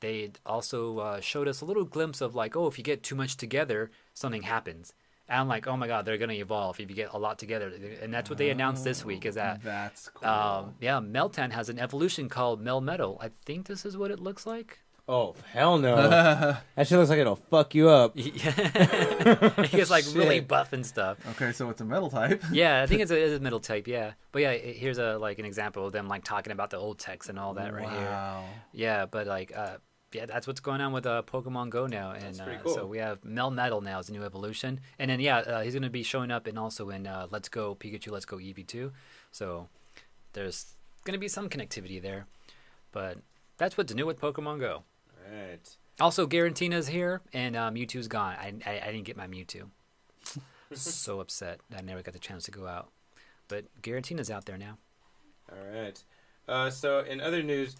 they also showed us a little glimpse of like, oh, if you get too much together, something happens. And I'm like, oh my god, they're gonna evolve if you get a lot together, and that's what they announced this week. Is that that's cool? Meltan has an evolution called Melmetal. I think this is what it looks like. Oh, hell no. That shit looks like it'll fuck you up. Yeah. He gets like really buff and stuff. Okay, so it's a metal type. Yeah, I think it's a middle type, yeah. But yeah, here's an example of them like talking about the old text and all that right here. Wow. Yeah, but like yeah, that's what's going on with Pokemon Go now, and That's pretty cool. So we have Melmetal now as a new evolution, and then he's gonna be showing up and also in Let's Go Pikachu, Let's Go Eevee 2. So there's gonna be some connectivity there, but that's what's new with Pokemon Go. Right. Also, Garantina's here, and Mewtwo's gone. I didn't get my Mewtwo. So upset that I never got the chance to go out. But Garantina's out there now. All right. So in other news,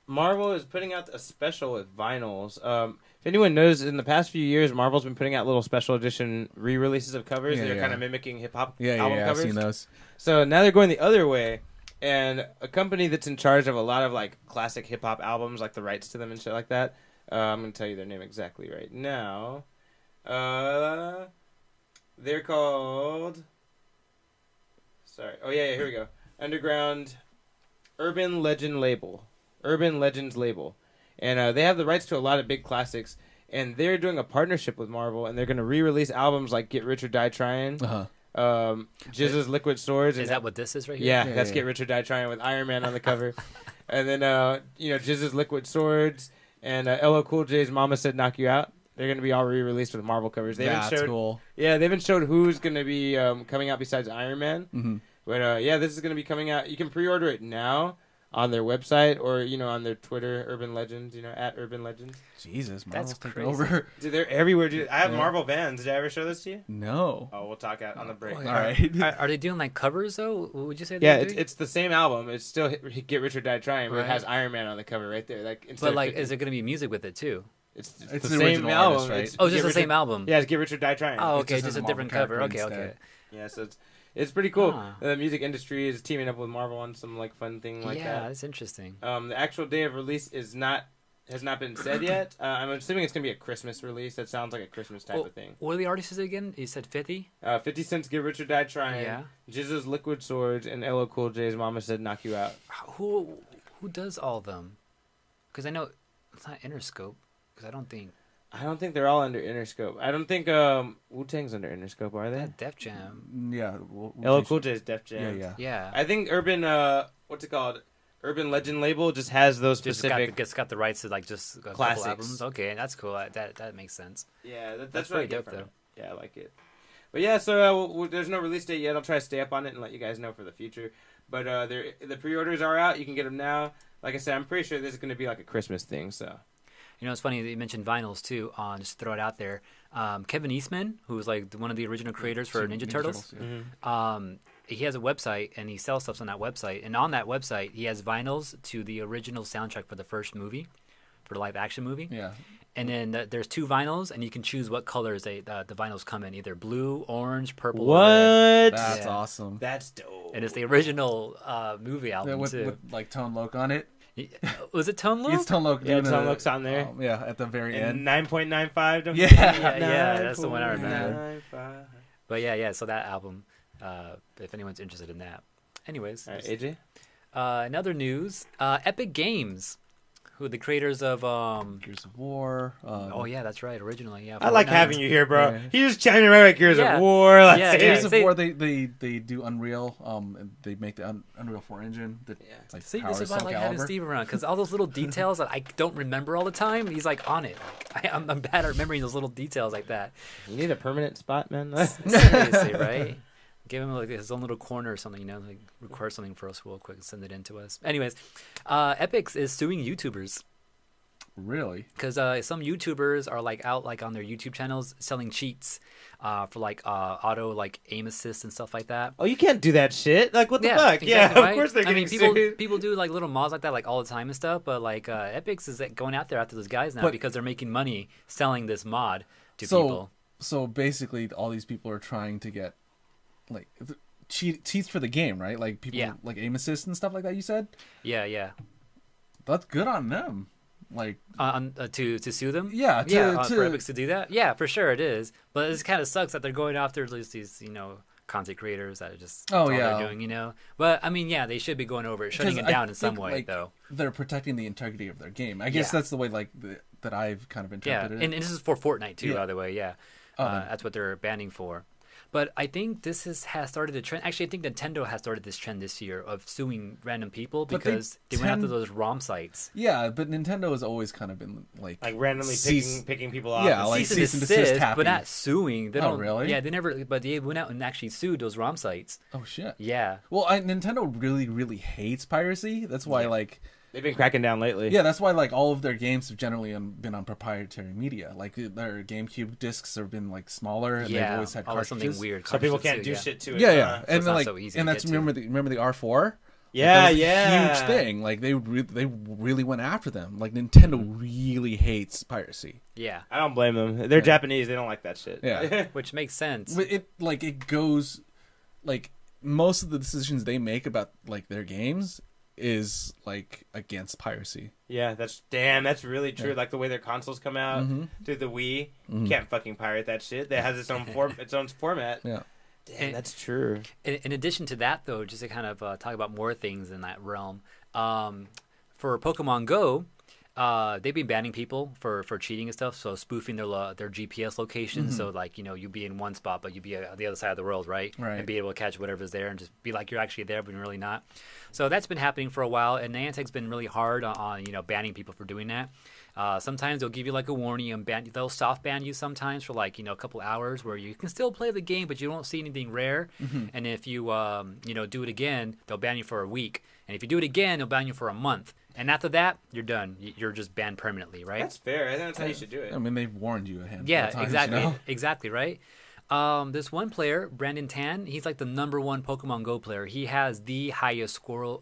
Marvel is putting out a special with vinyls. If anyone knows, in the past few years, Marvel's been putting out little special edition re-releases of covers. They're kind of mimicking hip-hop album covers. I've seen those. So now they're going the other way. And a company that's in charge of a lot of like classic hip hop albums, like the rights to them and shit like that. I'm gonna tell you their name exactly right now. They're called. Sorry. Oh yeah, here we go. Underground Urban Legends label, and they have the rights to a lot of big classics. And they're doing a partnership with Marvel, and they're gonna re-release albums like Get Rich or Die Trying. Jizz's Liquid Swords. Is that what this is right here? Yeah, that's Get Rich or Die Trying with Iron Man on the cover. And then, Jizz's Liquid Swords and LL Cool J's Mama Said Knock You Out. They're going to be all re-released with Marvel covers. That's cool. Yeah, they haven't showed who's going to be coming out besides Iron Man. Mm-hmm. But, this is going to be coming out. You can pre-order it now on their website or, on their Twitter, Urban Legends, at Urban Legends. Jesus, Marvel's That's taking crazy. over. Dude, they're everywhere, dude. I have Marvel Vans. Did I ever show this to you? No. Oh, we'll talk on the break. All right. Are they doing like covers though? What would you say? Yeah, they're doing? it's the same album. It's still Get Rich or Die Trying, but it has Iron Man on the cover right there. Like, But like, is there gonna be music with it too? It's It's the the same original album. artist, right? It's Oh, just Get the Rich same or- album. Yeah, it's Get Rich or Die Trying. Oh, It okay, just just has a a different Marvel cover. character Okay, okay. instead. Yeah, so it's pretty cool. Ah. The music industry is teaming up with Marvel on some like fun thing like Yeah, that. that's interesting. The actual day of release has not been said yet. I'm assuming it's gonna be a Christmas release. That sounds like a Christmas type of thing. What are the artists again? You said 50? 50 Cent's Get Rich or Die Trying. Yeah. Jizza's Liquid Swords and LL Cool J's Mama Said Knock You Out. Who does all of them? Because I know it's not Interscope. Because I don't think I don't think they're all under Interscope. I don't think Wu-Tang's under Interscope, are they? that Def Jam. Yeah. LL Cool J's Def Jam. Yeah. Yeah. I think Urban what's it called? Urban Legend label just has those specific. Just got the rights to like just a couple Classics. albums. Okay, that's cool. That makes sense. Yeah, that's That's what I pretty get dope, from it. Yeah, I like it. But yeah, so there's no release date yet. I'll try to stay up on it and let you guys know for the future. But the pre-orders are out. You can get them now. Like I said, I'm pretty sure this is going to be like a Christmas thing. So You know, it's funny that you mentioned vinyls too. Just to throw it out there, Kevin Eastman, who was like one of the original creators for Ninja Turtles, yeah. he has a website and he sells stuff on that website. And on that website, he has vinyls to the original soundtrack for the first movie, for the live action movie. Yeah. And then there's 2 vinyls, and you can choose what colors the vinyls come in, either blue, orange, purple. Or red. That's Yeah. awesome. That's dope. And it's the original movie album Yeah, too. with like Tone Loc on it. Was it Tone Loc? It's Tone Loc. Yeah, doing Tone a- Loc's on there. Yeah, at the very And end. 9.95. Don't Yeah. Yeah, that's the one I remember. 9.95. But yeah. So that album, if anyone's interested in that. Anyways, All right, AJ. in other news, Epic Games, who are the creators of Gears of War. oh yeah, that's right, originally, yeah. I like Fortnite. having you here, bro. Yeah. He just chiming right like Gears Yeah. of War. Like, Yeah, Gears of Say- War, they do Unreal. And they make the Unreal 4 engine. That like See, this powers is why I Soul like having Calibur. Steve around, because all those little details that I don't remember all the time, he's like on it. Like, I'm bad at remembering those little details like that. You need a permanent spot, man. Seriously, right? Give him like his own little corner or something, you know, like record something for us real quick and send it in to us. Anyways, Epic is suing YouTubers Really? because some YouTubers are like out like on their YouTube channels selling cheats for like auto like aim assist and stuff like that. Oh, you can't do that shit. Like, what the Yeah, fuck? exactly, Yeah, right? of course they're I getting mean, sued. people do like little mods like that like all the time and stuff, but like Epic's is like, going out there after those guys now But- because they're making money selling this mod to So, people. so basically, all these people are trying to get like cheats for the game, right? Like people Yeah. like aim assist and stuff like that. You said Yeah. that's good on them. Like, To sue them. yeah, For Epic to do that. Yeah, for sure it is. But it kind of sucks that they're going after these content creators that are just that's all yeah. they're doing. But I mean, yeah, they should be going over it, shutting it Because I down in some think, way, like, though. they're protecting the integrity of their game. I guess Yeah. that's the way that I've kind of Yeah, interpreted and it. this is for Fortnite too, Yeah. by the way. Yeah, then- that's what they're banning for. But I think this has started a trend. Actually, I think Nintendo has started this trend this year of suing random people But they because they went after tend- those ROM sites. Yeah, but Nintendo has always kind of been like randomly cease- picking people off. Yeah, and like Cease and cease and desist happy. but not suing. They Oh, don't, really? Yeah, they never. But they went out and actually sued those ROM sites. oh shit. Yeah. Well, Nintendo really hates piracy. That's why they've been cracking down lately. that's why all of their games have generally been on proprietary media. Like their GameCube discs have been like smaller, and they've Yeah, always had always cartridges. something weird. so people cartridges can't too, do yeah. shit to it. Yeah, So and it's then, not so easy to that's get to. remember the R4. Yeah, That was a yeah. huge thing. Like they really went after them. Like Nintendo really hates piracy. Yeah, I don't blame them. They're Japanese. They don't like that shit. Yeah. which makes sense. But it goes like most of the decisions they make about like their games is like against piracy. Yeah, that's really true. Yeah. Like the way their consoles come out through the Wii, Mhm. can't fucking pirate that shit. That has its own format. Yeah. Damn, And- that's true. In addition to that, though, just to kind of talk about more things in that realm, for Pokemon Go, they've been banning people for cheating and stuff, so spoofing their GPS location. So like you be in one spot, but you be on the other side of the world, right? Right. And be able to catch whatever's there, and just be like you're actually there, but you're really not. So that's been happening for a while, and Niantic's been really hard on banning people for doing that. Sometimes they'll give you like a warning and they'll soft ban you sometimes for like a couple hours where you can still play the game, but you don't see anything rare. And if you do it again, they'll ban you for a week, and if you do it again, they'll ban you for a month. And after that, you're done. You're just banned permanently, right? That's fair. I think that's how you should do it. I mean, they've warned you a handful Yeah, of times. exactly, You know? exactly, right. This one player, Brandon Tan, he's like the #1 Pokemon Go player. He has the highest score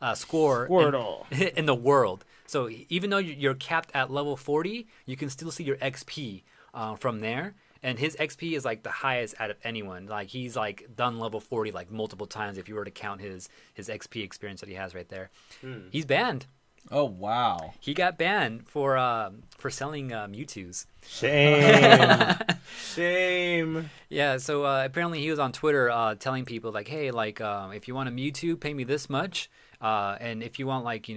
Squirtle. in the world. So even though you're capped at level 40, you can still see your XP from there. And his XP is like the highest out of anyone. Like he's like done level 40 like multiple times if you were to count his XP experience that he has right there. He's banned. Oh wow! He got banned for selling Mewtwo's. Shame. Shame. Yeah, so apparently he was on Twitter telling people like, hey, like if you want a Mewtwo, pay me this much. And if you want like,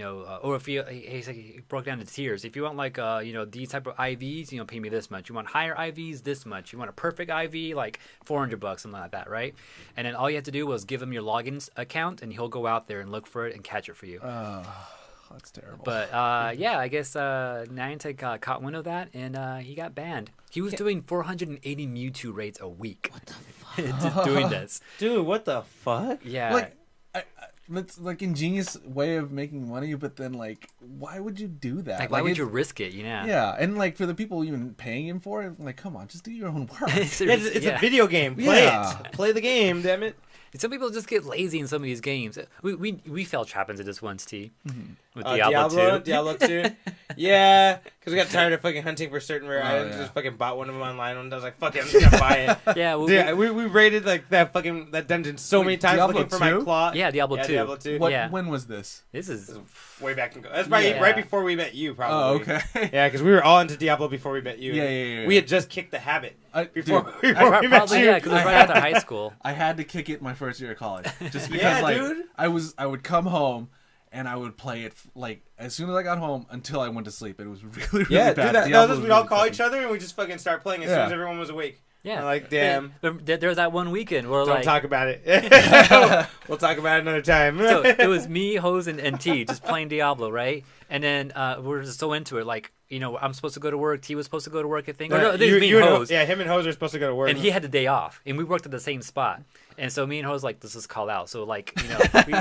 or if he broke down the tiers. If you want like, these type of IVs, pay me this much. You want higher IVs, this much. You want a perfect IV, like $400, something like that, right? And then all you have to do was give him your login account, and he'll go out there and look for it and catch it for you. That's terrible. But yeah, I guess Niantic caught wind of that, and he got banned. He was doing 480 Mewtwo raids a week. What the fuck? Doing this. Dude, what the fuck? Yeah. Like, that's like ingenious way of making money, but then like, why would you do that? Like why would you risk it? Yeah, and like for the people even paying him for it, like, come on, just do your own work. It's a video game. Play it. Play the game, damn it. Some people just get lazy in some of these games. We fell trap into this once, T. Mm-hmm. With Diablo 2. Diablo 2. Yeah, because we got tired of fucking hunting for certain rare items. Just fucking bought one of them online, and I was like, fuck it, I'm just gonna buy it. Yeah, we raided like that dungeon so many times Diablo looking for my 2? claw. Yeah, Diablo 2. Diablo 2. When was this? This is way back in. That's probably right before we met you, probably. Oh, okay. Yeah, because we were all into Diablo before we met you. Yeah. We had just kicked the habit before we met probably you. because it was right after high school. I had to kick it my first year of college, just because dude. I would come home and I would play it like as soon as I got home until I went to sleep. It was really bad. Dude, that was we'd all call each other and we just fucking start playing as soon as everyone was awake. Yeah, I'm like, damn. There was that one weekend where Don't talk about it. We'll talk about it another time. So it was me, Hose, and T just playing Diablo, right? And then we were just so into it, like, I'm supposed to go to work. T was supposed to go to work, I think. Or no, this is me and Hose. Yeah, him and Hose are supposed to go to work. And he had the day off, and we worked at the same spot. And so me and Hose, like, let's just call out. So, like,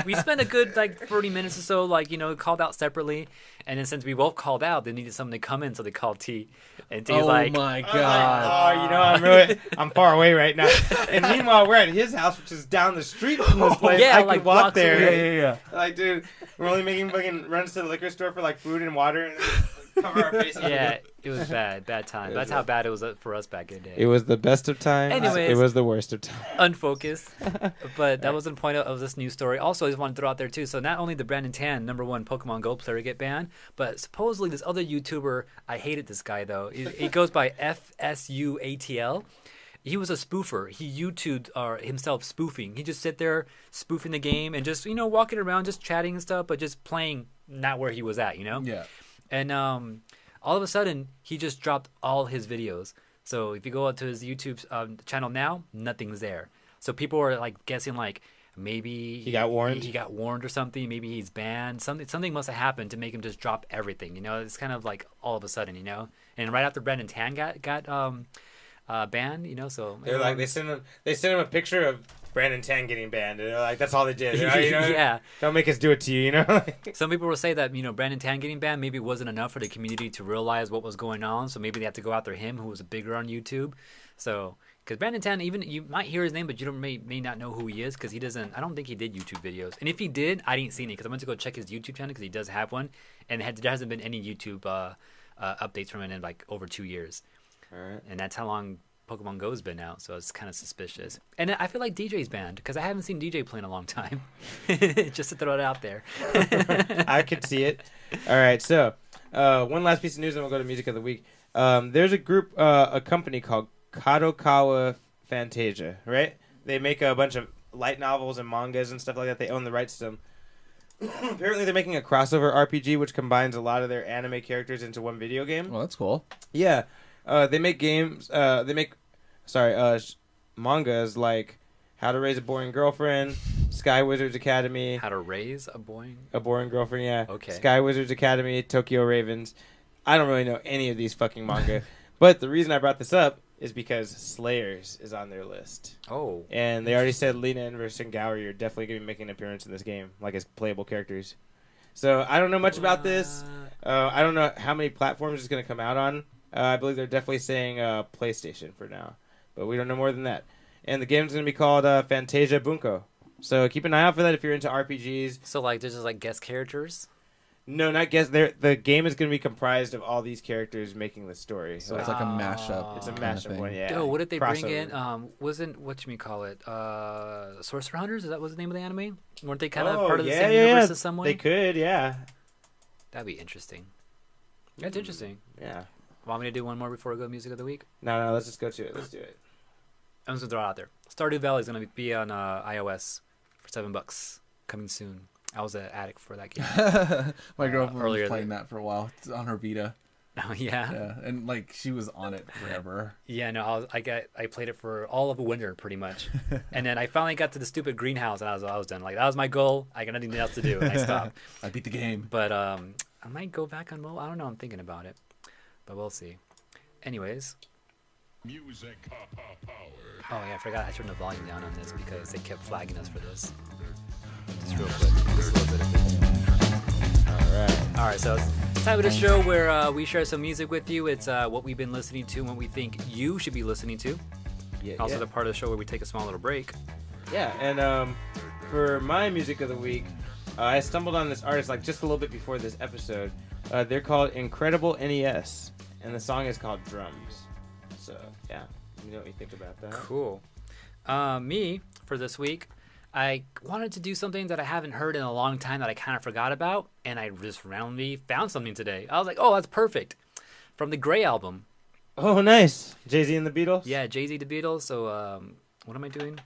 we spent a good, like, 30 minutes or so, like, called out separately. And then since we both called out, they needed someone to come in, so they called T. And T's like, oh my god. I'm far away right now. And meanwhile, we're at his house, which is down the street from this place. Yeah, I like could walk there. away. Yeah. Like, dude, we're only making fucking runs to the liquor store for, like, food and water and cover our faces. Yeah, it was bad time. That's how bad it was for us back in the day. It was the best of times. Anyways, it was the worst of times. Unfocused. But that wasn't the point of this news story. Also, I just want to throw out there, too. So not only did Brandon Tan, #1 Pokemon Go player, get banned, but supposedly this other YouTuber, I hated this guy, though. He goes by FSUATL. He was a spoofer. He YouTubed himself spoofing. He just sit there spoofing the game and just, walking around, just chatting and stuff, but just playing not where he was at, Yeah. And all of a sudden, he just dropped all his videos. So if you go out to his YouTube channel now, nothing's there. So people are like guessing like maybe he got warned. He got warned or something. Maybe he's banned. Something must have happened to make him just drop everything. It's kind of like all of a sudden, And right after Brandon Tan got banned, so they're like they sent him a picture of Brandon Tan getting banned. And they're like, that's all they did. Yeah. Don't make us do it to you. Some people will say that Brandon Tan getting banned maybe wasn't enough for the community to realize what was going on. So maybe they have to go after him, who was bigger on YouTube. So because Brandon Tan, even you might hear his name, but you may not know who he is because he doesn't. I don't think he did YouTube videos. And if he did, I didn't see any because I went to go check his YouTube channel because he does have one, and there hasn't been any YouTube updates from it in like over 2 years. All right. And that's how long Pokemon Go's been out, so it's kind of suspicious. And I feel like DJ's banned because I haven't seen DJ play in a long time. Just to throw it out there. I could see it. All right, so one last piece of news, and we'll go to music of the week. There's a company called Kadokawa Fantasia, right? They make a bunch of light novels and mangas and stuff like that. They own the rights to them. Apparently, they're making a crossover RPG, which combines a lot of their anime characters into one video game. Well, that's cool. Yeah. They make games. Mangas like How to Raise a Boring Girlfriend, Sky Wizards Academy. How to Raise a Boring Girlfriend, yeah. Okay. Sky Wizards Academy, Tokyo Ravens. I don't really know any of these fucking manga, but the reason I brought this up is because Slayers is on their list. Oh. And they already said Lina and Gauri are definitely going to be making an appearance in this game, like as playable characters. So I don't know much about this. I don't know how many platforms it's going to come out on. I believe they're definitely saying PlayStation for now. but we don't know more than that. And the game's going to be called Fantasia Bunko. So keep an eye out for that if you're into RPGs. So like, there's just like guest characters. No, not guess. The game is going to be comprised of all these characters making the story. So it's like a mashup. It's a kinda mashup thing. one, yeah. Yo, what did they bring Crossover. in? Wasn't what you call it? Sorcerer Hunters? Is that was the name of the anime? Weren't they kind of part of the same universe in some way? They could, yeah. That'd be interesting. That's interesting. Yeah. Want me to do one more before we go to music of the week? No, let's just go to it. Let's do it. I'm just gonna throw it out there. Stardew Valley is gonna be on iOS for $7 coming soon. I was an addict for that game. My girlfriend earlier was playing that for a while. It's on her Vita. Oh yeah. Yeah, and like she was on it forever. Yeah, no, I played it for all of a winter pretty much, and then I finally got to the stupid greenhouse, and I was done. Like that was my goal. I got nothing else to do, and I stopped. I beat the game. But I might go back on mobile. I don't know. I'm thinking about it, but we'll see. Anyways. Music power. Oh yeah, I forgot I turned the volume down on this because they kept flagging us for this. Just real quick, just a little bit of it. All right, so it's time of the show where we share some music with you. It's what we've been listening to and what we think you should be listening to. Yeah, Also the part of the show where we take a small little break. Yeah, and for my music of the week, I stumbled on this artist like just a little bit before this episode. They're called Incredible NES, and the song is called Drums. So, yeah, you know what you think about that. Cool. Me, for this week, I wanted to do something that I haven't heard in a long time that I kind of forgot about, and I just randomly found something today. I was like, oh, that's perfect. From the Grey album. Oh, nice. Jay-Z and the Beatles? Yeah, Jay-Z, the Beatles. So, what am I doing?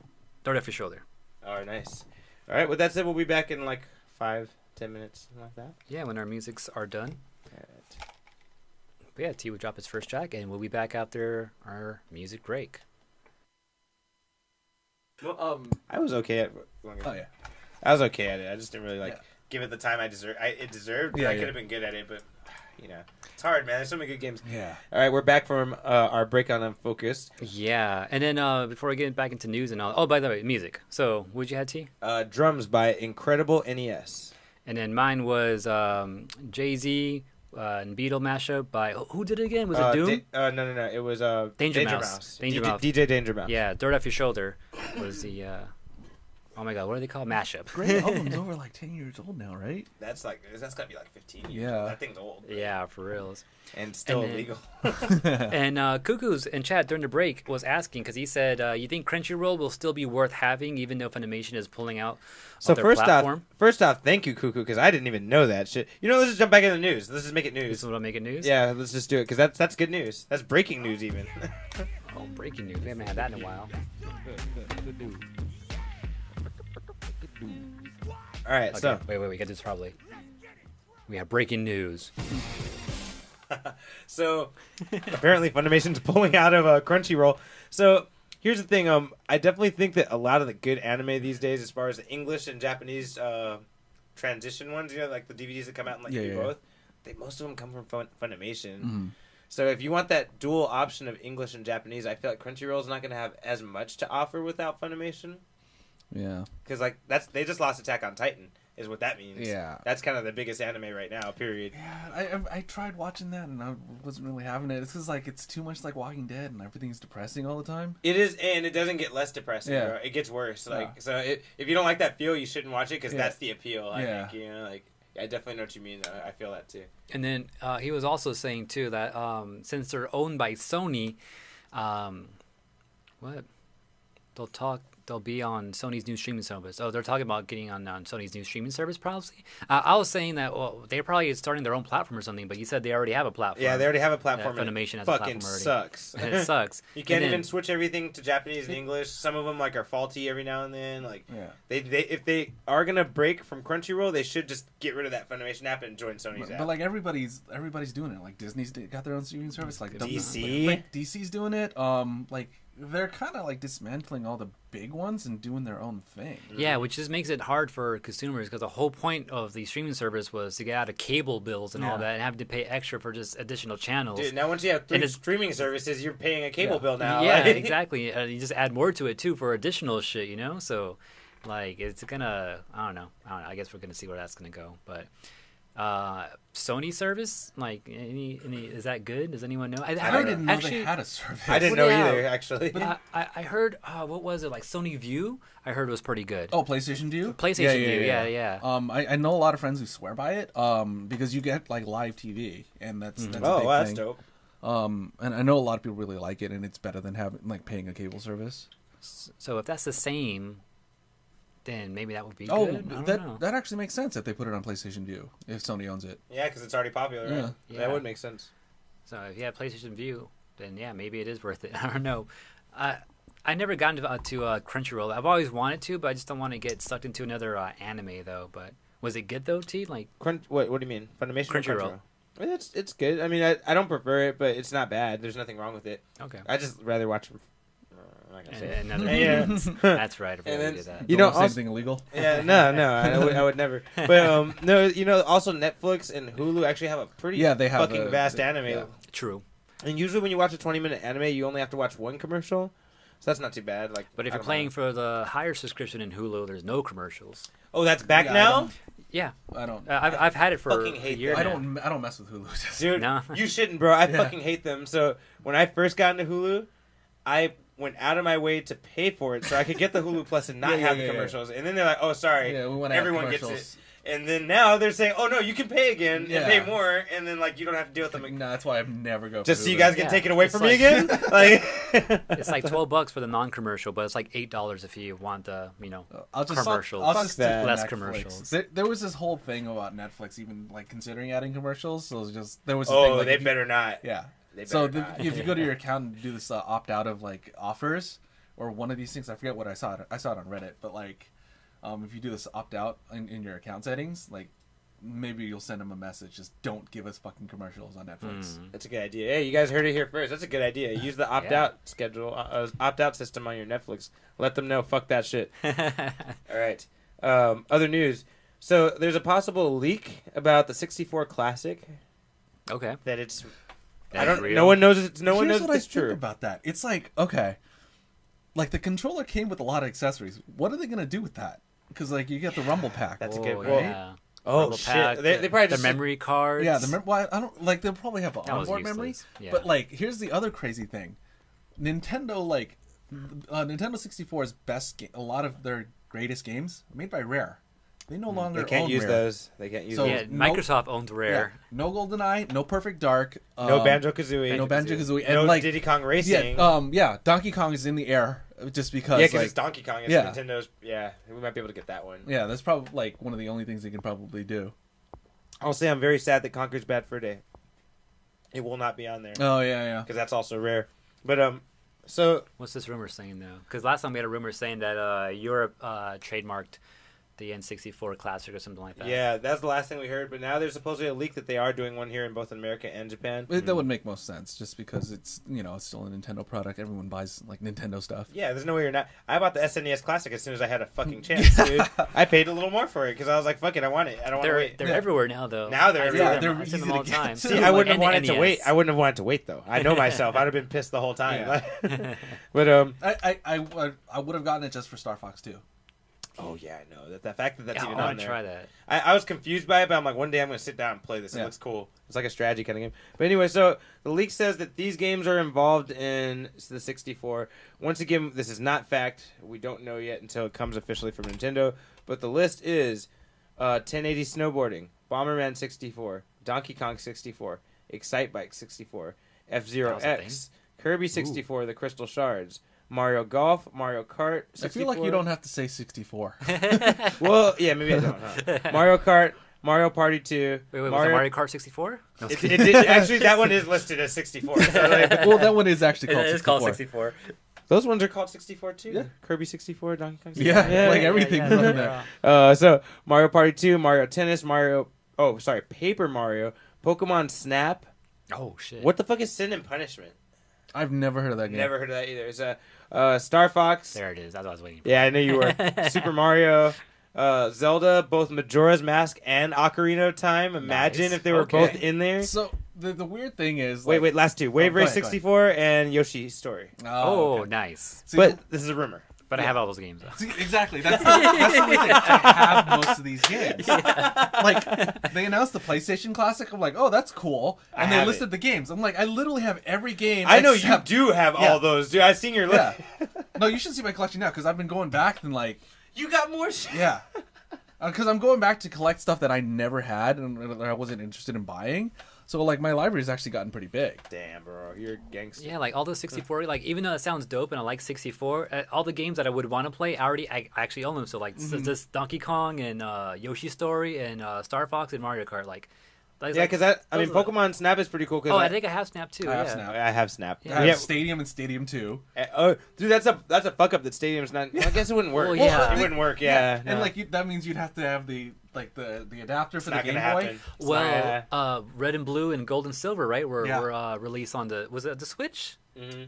Throw it off your shoulder. Oh, nice. All right, with that said, we'll be back in like 5-10 minutes, something like that. Yeah, when our musics are done. All right. But yeah, T will drop his first track, and we'll be back after our music break. Well, I was okay at oh yeah. I was okay at it. I just didn't really Yeah. give it the time it deserved. Yeah, I yeah. could have been good at it, but it's hard, man. There's so many good games. Yeah. All right, we're back from our break on Unfocused. Yeah, and then before I get back into news and all, oh, by the way, music. So, what'd you have, T? Drums by Incredible NES. And then mine was Jay-Z and Beatle mashup by, who did it again? Was it Doom? No. It was Danger Mouse. Danger Mouse. DJ Danger Mouse. Yeah, Dirt Off Your Shoulder was the, oh my god, what do they call it? Mashup. Great album's over like 10 years old now, right? That's gotta be like 15 years. Yeah. That thing's old. Yeah, for reals. And still And then- illegal. And Cuckoo's in chat during the break was asking, because he said, you think Crunchyroll will still be worth having even though Funimation is pulling out So of their first platform? off, thank you, Cuckoo, because I didn't even know that shit. Let's just jump back into the news. Let's just make it This news. is what'll make it news? Yeah, let's just do it, because that's good news. That's breaking news, even. Oh, breaking news. We haven't had that in a while. All right, Okay, so wait, we get this probably. We have breaking news. apparently Funimation's pulling out of Crunchyroll. So here's the thing. I definitely think that a lot of the good anime these days, as far as the English and Japanese transition ones, like the DVDs that come out and let you do both, most of them come from Funimation. Mm-hmm. So if you want that dual option of English and Japanese, I feel like Crunchyroll's not going to have as much to offer without Funimation. Yeah. Because they just lost Attack on Titan, is what that means. Yeah. That's kind of the biggest anime right now. Period. Yeah, I tried watching that and I wasn't really having it. It's because like it's too much like Walking Dead and everything's depressing all the time. It is, and it doesn't get less depressing. Yeah. Bro. It gets worse. Yeah. So if you don't like that feel, you shouldn't watch it because Yeah. that's the appeal. I Yeah. think I definitely know what you mean. I feel that too. And then he was also saying too that since they're owned by Sony, they'll be on Sony's new streaming service. Oh, they're talking about getting on Sony's new streaming service, probably. I was saying that they're probably starting their own platform or something, but you said they already have a platform. Yeah, they already have a platform. Yeah, and Funimation it has a fucking platform already. sucks. And it sucks. You can't And then- even switch everything to Japanese and English. Some of them are faulty every now and then. If they are gonna break from Crunchyroll, they should just get rid of that Funimation app and join Sony's app. But like everybody's doing it. Like Disney's got their own streaming service. Like DC? like DC's doing it. Like they're kind of like dismantling all the big ones and doing their own thing. Yeah, which just makes it hard for consumers because the whole point of the streaming service was to get out of cable bills and all that and having to pay extra for just additional channels. Dude, now once you have 3 And it's- streaming services, you're paying a cable bill now. Yeah, like- exactly. You just add more to it too for additional shit, So, like, it's gonna. I don't know. I guess we're gonna see where that's gonna go. But Sony service, like any is that good? Does anyone know? I didn't know they had a service. I didn't know either, actually. I heard what was it, like Sony View? I heard was pretty good. Oh, PlayStation View. PlayStation View, yeah. I know a lot of friends who swear by it. Because you get like live TV, and that's a big thing. That's dope. And I know a lot of people really like it, and it's better than having like paying a cable service. So if that's the same, then maybe that would be good. I don't know. That actually makes sense if they put it on PlayStation View, if Sony owns it. Yeah, because it's already popular, right? Yeah. That would make sense. So if you have PlayStation View, then yeah, maybe it is worth it. I don't know. I never gotten to Crunchyroll. I've always wanted to, but I just don't want to get sucked into another anime though. But was it good though, T? Like What do you mean? Funimation or Crunchyroll? It's good. I mean, I don't prefer it, but it's not bad. There's nothing wrong with it. Okay. I just rather watch. I'm not gonna say it. Another Yeah. That's right. I And then, did that. you know, Don't say also, anything illegal. yeah, no, I would never. But no, you know, also Netflix and Hulu actually have a pretty They have fucking vast anime. Yeah. True. And usually when you watch a 20-minute anime, you only have to watch one commercial, so that's not too bad. Like, But if I you're don't paying know. for the higher subscription in Hulu, there's no commercials. Oh, that's back Yeah, now, Yeah, I don't. I've had it for fucking a hate year that. now. I don't mess with Hulu. dude. No. You shouldn't, bro. I Yeah. fucking hate them. So when I first got into Hulu, I went out of my way to pay for it so I could get the Hulu Plus and not have the commercials. And then they're like, "Oh, sorry, Yeah, we want to have everyone gets commercials. it." And then now they're saying, "Oh no, you can pay again Yeah. and pay more," and then like you don't have to deal with them. No, that's why I never go. Just for so you Hulu. guys can Yeah, take it away it's from me like- again. Like, It's like $12 for the non-commercial, but it's like $8 if you want the I'll just commercials. I'll just stick that. with Less Netflix. commercials. There was this whole thing about Netflix even like considering adding commercials. So it was just there was. A oh, thing, like, they if you- better not. Yeah. They So better not. if you go to your account and do this opt out of like offers or one of these things, I forget what I saw. I saw it on Reddit, but like, if you do this opt out in your account settings, like maybe you'll send them a message. Just don't give us fucking commercials on Netflix. That's a good idea. Hey, you guys heard it here first. That's a good idea. Use the opt-out schedule, opt-out system on your Netflix. Let them know. Fuck that shit. All right. Other news. So there's a possible leak about the 64 Classic Okay. that it's. That's I don't. real. No one knows. No one Here's knows what if it's I think true. about that. It's like okay, like the controller came with a lot of accessories. What are they gonna do with that? Because like you get the Rumble pack. That's a Oh, good. yeah. Well, oh Rumble shit! pack, They probably just the memory cards. Yeah, well, I don't like. They'll probably have an That was onboard memory. useless. Yeah. But like, here's the other crazy thing: Nintendo, like, Nintendo 64's best game. A lot of their greatest games are made by Rare. They no longer They can't own use Rare. those. They can't use So- those. Yeah, no- Microsoft owns Yeah, Rare. no GoldenEye, no Perfect Dark, No Banjo-Kazooie. no Banjo-Kazooie, and No like Diddy Kong Racing. yeah, Donkey Kong is in the air just because. Yeah, because like, it's Donkey Kong. It's yeah. Nintendo's. Yeah, we might be able to get that one. yeah, that's probably like one of the only things they can probably do. I'll say I'm very sad that Conker's Bad Fur Day. It will not be on there Oh yeah, because that's also rare. But so What's this rumor saying though? Because last time we had a rumor saying that Europe trademarked the N64 Classic or something like that. yeah, that's the last thing we heard. But now there's supposedly a leak that they are doing one here in both America and Japan. That would make most sense, just because it's it's still a Nintendo product. Everyone buys like Nintendo stuff. Yeah, there's no way you're not. I bought the SNES Classic as soon as I had a fucking chance, dude. I paid a little more for it because I was like, "Fuck it, I want it. I don't want to They're wait." they're Yeah. everywhere now though. Now they're I see everywhere. them. They're I see them easy all to the get time. to. See, Like, I wouldn't have and wanted the to wait. NES. I wouldn't have wanted to wait though. I know myself. I'd have been pissed the whole time. Yeah. But I would have gotten it just for Star Fox 2. oh yeah, I know that the fact that that's Yeah, even I on want to there. try that. I was confused by it, but I'm like, one day I'm going to sit down and play this. It Yeah. looks cool. It's like a strategy kind of game. But anyway, so the leak says that these games are involved in the 64. Once again, this is not fact. We don't know yet until it comes officially from Nintendo. But the list is 1080 Snowboarding, Bomberman 64, Donkey Kong 64, Excite Bike 64, F-Zero That was a X, Kirby 64, The Crystal Shards, Mario Golf, Mario Kart 64. I feel like you don't have to say 64. Well, yeah, maybe I don't. Huh? Mario Kart, Mario Party 2. Wait, was it Mario Kart 64? No, Actually, that one is listed as 64. So like, Well, that one is actually called it is 64. called 64. those ones are called 64 too. Yeah. Kirby 64, Donkey Kong 64. Yeah, like everything's on yeah. there. So Mario Party 2, Mario Tennis, Paper Mario, Pokemon Snap. Oh shit! What the fuck is Sin and Punishment? I've never heard of that game. Never heard of that either. It's Star Fox. There it is. That's what I was waiting for. Yeah, I knew you were. Super Mario, Zelda, both Majora's Mask and Ocarina of Time. Imagine Nice. if they were Okay. both in there. So the weird thing is, Wait, like, last two. Wave go Race ahead, go ahead. 64 and Yoshi's Story. Oh, okay. nice. See, But this is a rumor. But I have all those games though. See, exactly. That's the only thing. I have most of these games. Like, they announced the PlayStation Classic. I'm like, oh, that's cool. And they listed the games. I'm like, I literally have every game. I know you do have Yeah. all those, dude. I've seen your list. Yeah. No, you should see my collection now because I've been going back and like. You got more shit. Yeah. Because I'm going back to collect stuff that I never had and that I wasn't interested in buying. So, like, my library's actually gotten pretty big. Damn, bro. You're a gangster. Yeah, like all those 64, like even though it sounds dope and I like 64, all the games that I would want to play, I actually own them. So like this Donkey Kong and Yoshi's Story and Star Fox and Mario Kart, like. Yeah, because I mean, Pokemon Snap is pretty cool. I think I have Snap too. I have yeah. Snap. I have Snap. Yeah. I have Stadium and Stadium 2. Oh, dude, that's a fuck up that Stadium's not. I guess it wouldn't work. Well, yeah. It wouldn't work. Yeah. And no. like that means you'd have to have the adapter for the not Game gonna Boy. happen. It's Well, not- Red and Blue and Gold and Silver, right? Were Yeah. released on was it the Switch? Mhm.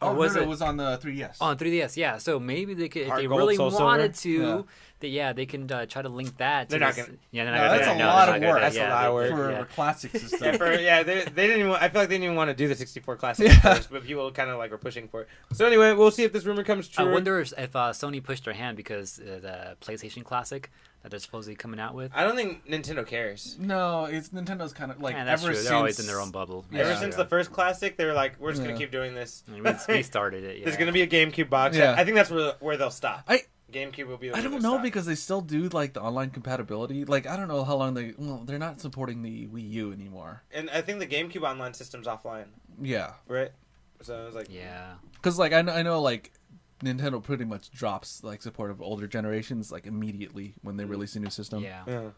Oh, was no, it- it was on the 3DS. On 3DS, yeah. So maybe they could, if Heart they Gold, really Soul Silver? wanted to, Yeah. they can try to link that. They're to not this- gonna- Yeah, they're No, not gonna that's do a that. No, lot they're of not gonna work. do That's that. a Yeah, lot of they- work. for yeah. classic system. They didn't even. I feel like they didn't even want to do the 64 Classic Yeah. first, but people kind of like were pushing for it. So anyway, we'll see if this rumor comes I true. wonder if Sony pushed their hand because the PlayStation Classic that they're supposedly coming out with. I don't think Nintendo cares. No, it's Nintendo's kind of like Yeah, that's ever true. since They're always in their own bubble. Yeah. Ever since the first Classic, they were like, "We're just gonna Yeah. keep doing this." I mean, we started it. Yeah. There's gonna be a GameCube box. Yeah. I think that's where they'll stop. I GameCube will be. I don't know because they still do like the online compatibility. Like I don't know how long they're not supporting the Wii U anymore. And I think the GameCube online system's offline, Yeah, right? So I was like, Yeah. because like I know like Nintendo pretty much drops like support of older generations like immediately when they release a new system. Yeah. yeah.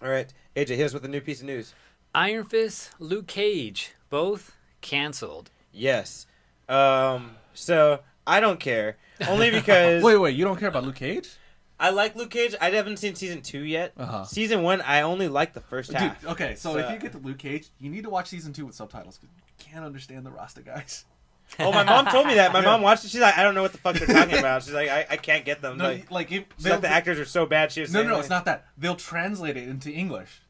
All right, AJ, hit us with a new piece of news. Iron Fist, Luke Cage, both canceled. Yes. So I don't care, only because Wait, you don't care about Luke Cage? I like Luke Cage. I haven't seen season 2 yet. Uh-huh. Season 1, I only liked the first half. Dude, okay, so So- if you get to Luke Cage, you need to watch season 2 with subtitles because you can't understand the Rasta guys. Oh, my mom told me that. My Yeah. mom watched it. She's like, I don't know what the fuck they're talking about. She's like, I can't get them. No, Like, like if she's like, the actors are so bad. She was No, saying, like, it's not that. They'll translate it into English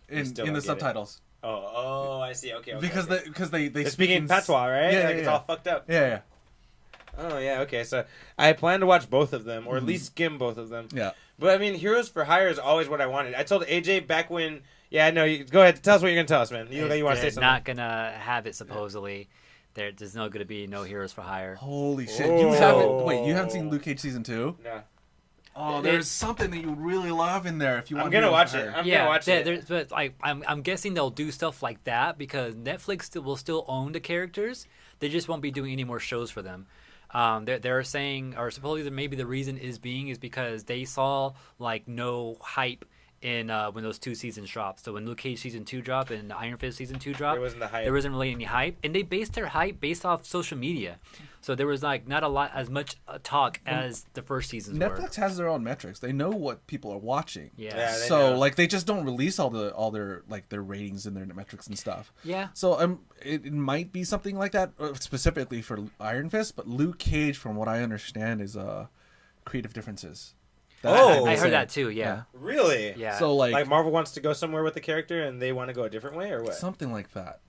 in still the don't get it. subtitles Oh, I see. Okay. because they they're speaking patois, right? Yeah, like yeah, it's all fucked up. yeah. Oh yeah, okay. So I plan to watch both of them, or at least skim both of them. Yeah. But I mean, Heroes for Hire is always what I wanted. I told AJ back when. Yeah, no. Go ahead. Tell us what you're gonna tell us, man. You want to say They're something? not gonna have it supposedly. There's no gonna be no Heroes for Hire. Holy shit! Oh. You haven't seen Luke Cage season 2? No. Oh, there's something that you would really love in there if you want. I'm gonna Heroes watch for it. Hire. I'm gonna watch it. But like I'm guessing they'll do stuff like that because Netflix will still own the characters. They just won't be doing any more shows for them. They're saying, or supposedly maybe the reason is because they saw like no hype in when those 2 seasons dropped. So when Luke Cage season 2 dropped and Iron Fist season 2 dropped, There wasn't the hype. There wasn't really any hype, and they based their hype based off social media. So there was like not a lot as much talk as the first seasons were. Netflix has their own metrics. They know what people are watching. Yeah. Yeah, they So know. like they just don't release all their like their ratings and their metrics and stuff. Yeah. So it might be something like that specifically for Iron Fist, but Luke Cage, from what I understand, is creative differences. Oh. I heard that too. Yeah. Really? Yeah. So Like Marvel wants to go somewhere with the character, and they want to go a different way, or what? something like that.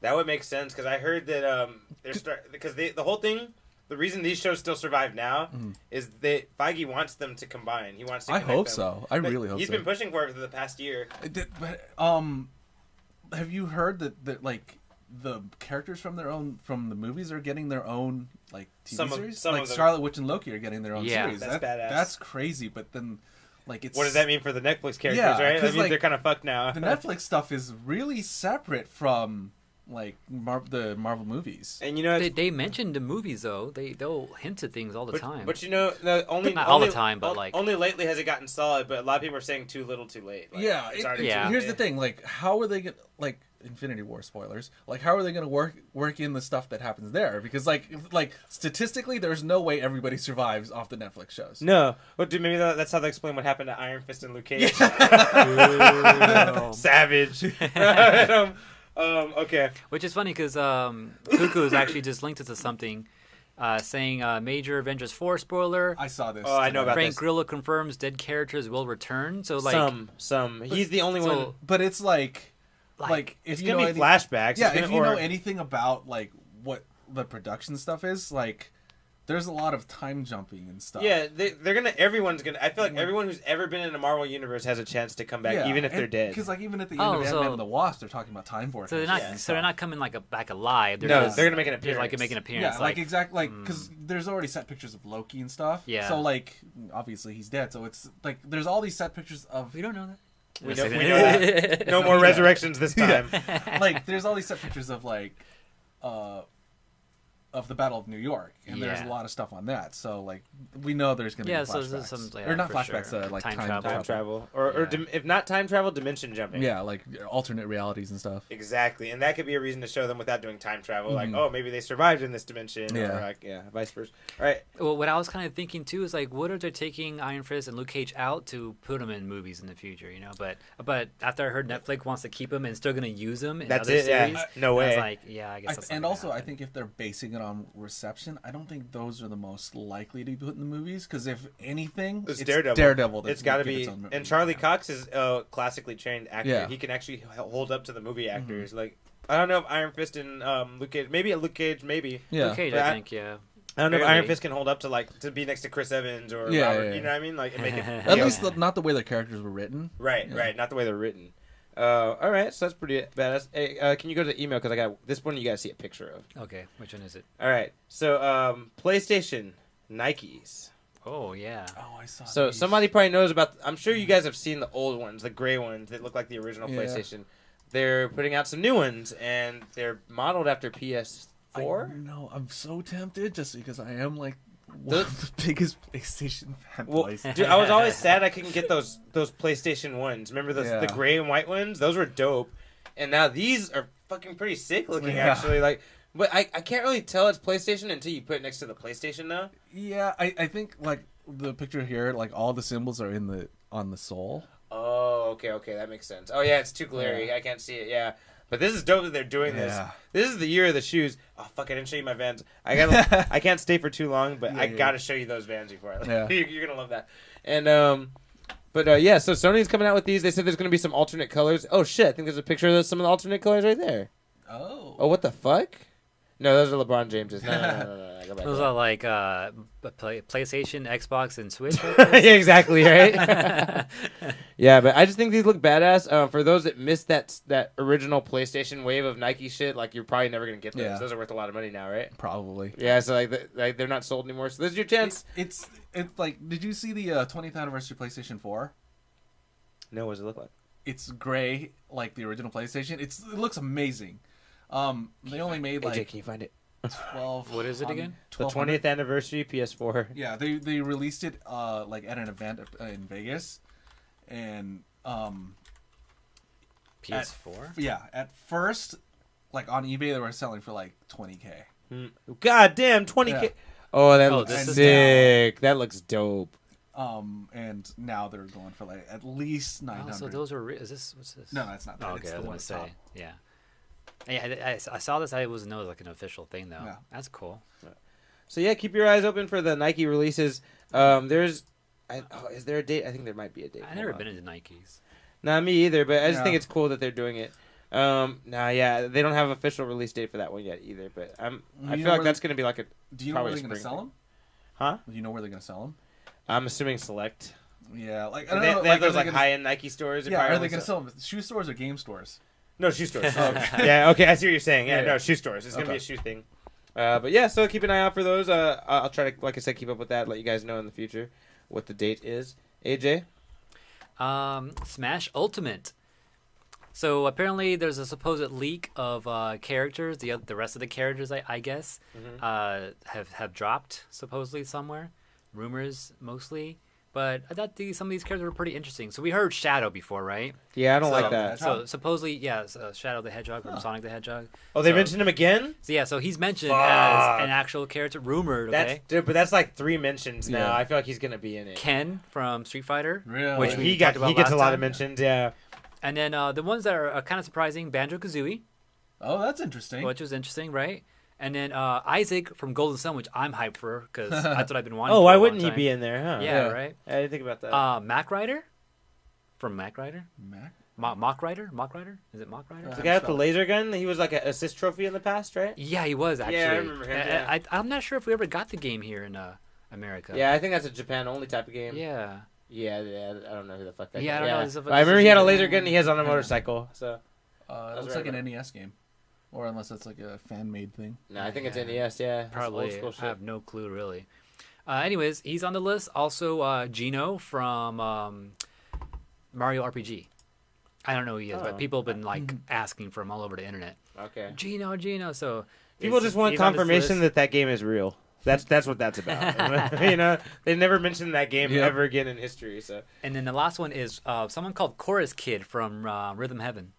That would make sense because I heard that the whole thing. The reason these shows still survive now is that Feige wants them to combine. He wants to. I connect hope them. so. I But really hope He's so. been pushing for it for the past year. Have you heard that like the characters from the movies are getting their own like TV Some of- series? some Like of them. Scarlet Witch and Loki are getting their own Yeah. series. That's badass. That's crazy. But then, like, it's What does that mean for the Netflix characters? Yeah, right? That 'cause, means like, they're kind of fucked now. The Netflix stuff is really separate from like the Marvel movies. And you know, They mentioned the movies though. They'll hint at things all the time. But you know, only Not all the only- time, but, like- only lately has it gotten solid. But a lot of people are saying too little, too late. Like, Yeah, it's already yeah. too Here's the late. thing: like, how are they gonna like Infinity War spoilers? Like, how are they gonna work in the stuff that happens there? Because like statistically, there's no way everybody survives off the Netflix shows. No, well, dude, maybe that's how they explain what happened to Iron Fist and Luke Cage. Ooh. Savage. Okay. Which is funny because Cuckoo has actually just linked it to something saying major Avengers 4 spoiler. I saw this. Oh, I know today. about Frank this. Grillo confirms dead characters will return. So like, Some. He's the only one. But it's like if It's you gonna know be flashbacks. Yeah, It's if gonna- you know or- anything about like what the production stuff is, like there's a lot of time jumping and stuff. Yeah, they're gonna. Everyone's gonna. I feel like everyone who's ever been in the Marvel universe has a chance to come back, even if they're dead. Because like even at the end of Ant-Man and the Wasp, they're talking about time vortex. So they're not. So they're not coming back alive. They're they're gonna make an appearance. Like make an appearance. Yeah, like exactly because there's already set pictures of Loki and stuff. Yeah. So like obviously he's dead. So it's like there's all these set pictures of. We don't know that. We know that. No more resurrections this time. Like there's all these set pictures of like of the Battle of New York, and there's a lot of stuff on that. So like we know there's gonna be flashbacks. So there's some or not flashbacks, sure. like time travel, or if not time travel, dimension jumping. Yeah, like alternate realities and stuff. Exactly, and that could be a reason to show them without doing time travel. Like, oh, maybe they survived in this dimension, or like, vice versa. All right. Well, what I was kind of thinking too is like, what if they're taking Iron Fist and Luke Cage out to put them in movies in the future? You know, but after I heard Netflix wants to keep them and still gonna use them in other series, no way. I was like, I guess. That's and also, I think if they're basing it on reception, I don't think those are the most likely to be put in the movies. Because if anything, it's Daredevil. It's got to be. And Charlie Cox is a classically trained actor. Yeah. He can actually hold up to the movie actors. Like, I don't know if Iron Fist and Luke Cage, maybe Luke Cage, maybe. Yeah. Luke Cage, I think, yeah. I don't know if Iron Fist can hold up to be next to Chris Evans or Robert. Yeah. You know what I mean? Like, and make it at least not the way their characters were written. Right. Not the way they're written. All right, so that's pretty badass. Hey, can you go to the email because I got this one? You got to see a picture of. Okay, which one is it? All right, so PlayStation Nikes. Oh yeah. Oh, I saw. So these. somebody probably knows about. I'm sure you guys have seen the old ones, the gray ones that look like the original PlayStation. They're putting out some new ones, and they're modeled after PS4. No, I'm so tempted just because I am like. One of the biggest PlayStation fanboys. Dude, I was always sad I couldn't get those PlayStation ones. Remember the gray and white ones? Those were dope. And now these are fucking pretty sick looking, actually. Like, but I can't really tell it's PlayStation until you put it next to the PlayStation now. Yeah, I think like the picture here, like all the symbols are on the sole. Oh, okay, that makes sense. Oh yeah, it's too glary. I can't see it. Yeah. But this is dope that they're doing this. This is the year of the shoes. Oh fuck! I didn't show you my Vans. I can't stay for too long, but I gotta show you those Vans before I leave. You're gonna love that. And so Sony's coming out with these. They said there's gonna be some alternate colors. Oh shit! I think there's a picture of some of the alternate colors right there. Oh, what the fuck? No, those are LeBron James's. No. Those are like PlayStation, Xbox, and Switch. Yeah, exactly, right? Yeah, but I just think these look badass. For those that missed that original PlayStation wave of Nike shit, like you're probably never gonna get those. Yeah. Those are worth a lot of money now, right? Probably. Yeah, so like they're not sold anymore. So this is your chance. It's like, did you see the 20th anniversary PlayStation 4? No, what does it look like? It's gray, like the original PlayStation. It looks amazing. They only made like. AJ, can you find it? 12. What is it again? The 20th anniversary PS4. Yeah, they released it like at an event in Vegas, and PS4. At first, like on eBay, they were selling for like $20K. God damn, $20K. Yeah. Oh, that looks sick. That looks dope. And now they're going for like at least 900. So those are. Is this? What's this? No, that's not. That. Okay, it's I the was gonna say. Yeah. Yeah, I saw this. I wasn't know it was like an official thing though. Yeah. That's cool. So yeah, keep your eyes open for the Nike releases. Is there a date? I think there might be a date. I've never been into Nikes. Not me either, but I just think it's cool that they're doing it. They don't have an official release date for that one yet either. But I feel like that's going to be like a. Do you know where they're going to sell them? Huh? Do you know where they're going to sell them? I'm assuming Select. Yeah, like they have those like high-end Nike stores. Yeah, are they going to sell them? Shoe stores or game stores? No, shoe stores. Yeah, okay, I see what you're saying. Yeah, no, shoe stores. It's going to be a shoe thing. But yeah, so keep an eye out for those. I'll try to, like I said, keep up with that. Let you guys know in the future what the date is. AJ? Smash Ultimate. So apparently there's a supposed leak of characters. The rest of the characters, I guess, have dropped supposedly somewhere. Rumors mostly. But I thought some of these characters were pretty interesting. So we heard Shadow before, right? Yeah, I don't like that. So supposedly, Shadow the Hedgehog from Sonic the Hedgehog. Oh, they mentioned him again? So he's mentioned as an actual character, rumored, okay? But that's like 3 mentions now. I feel like he's going to be in it. Ken from Street Fighter. Really? Which he gets a lot of mentions, yeah. And then the ones that are kind of surprising, Banjo-Kazooie. Oh, that's interesting. Which was interesting, right? And then Isaac from Golden Sun, which I'm hyped for because that's what I've been wanting. Oh, why wouldn't he be in there, huh? Yeah, right. I didn't think about that. Mac Rider from Mac Rider. Mac? Mock Rider? Is it Mock Rider? The guy with the laser gun. He was like an assist trophy in the past, right? Yeah, he was actually. Yeah, I remember him. Yeah. I'm not sure if we ever got the game here in America. Yeah, I think that's a Japan only type of game. Yeah. Yeah. I don't know who the fuck that. Yeah, guy. I don't know. But I remember he had a laser gun. And he has on a motorcycle. So. It looks like an NES game, or unless it's like a fan-made thing. No, I think it's NES. Yeah, that's Probably. old school shit. I have no clue really. Anyways, he's on the list. Also, Gino from Mario RPG. I don't know who he is, but people have been like asking for him all over the internet. Okay. Gino. So People just want he's on this confirmation list. that game is real. That's what that's about. You know, they never mentioned that game ever again in history. So. And then the last one is someone called Chorus Kid from Rhythm Heaven.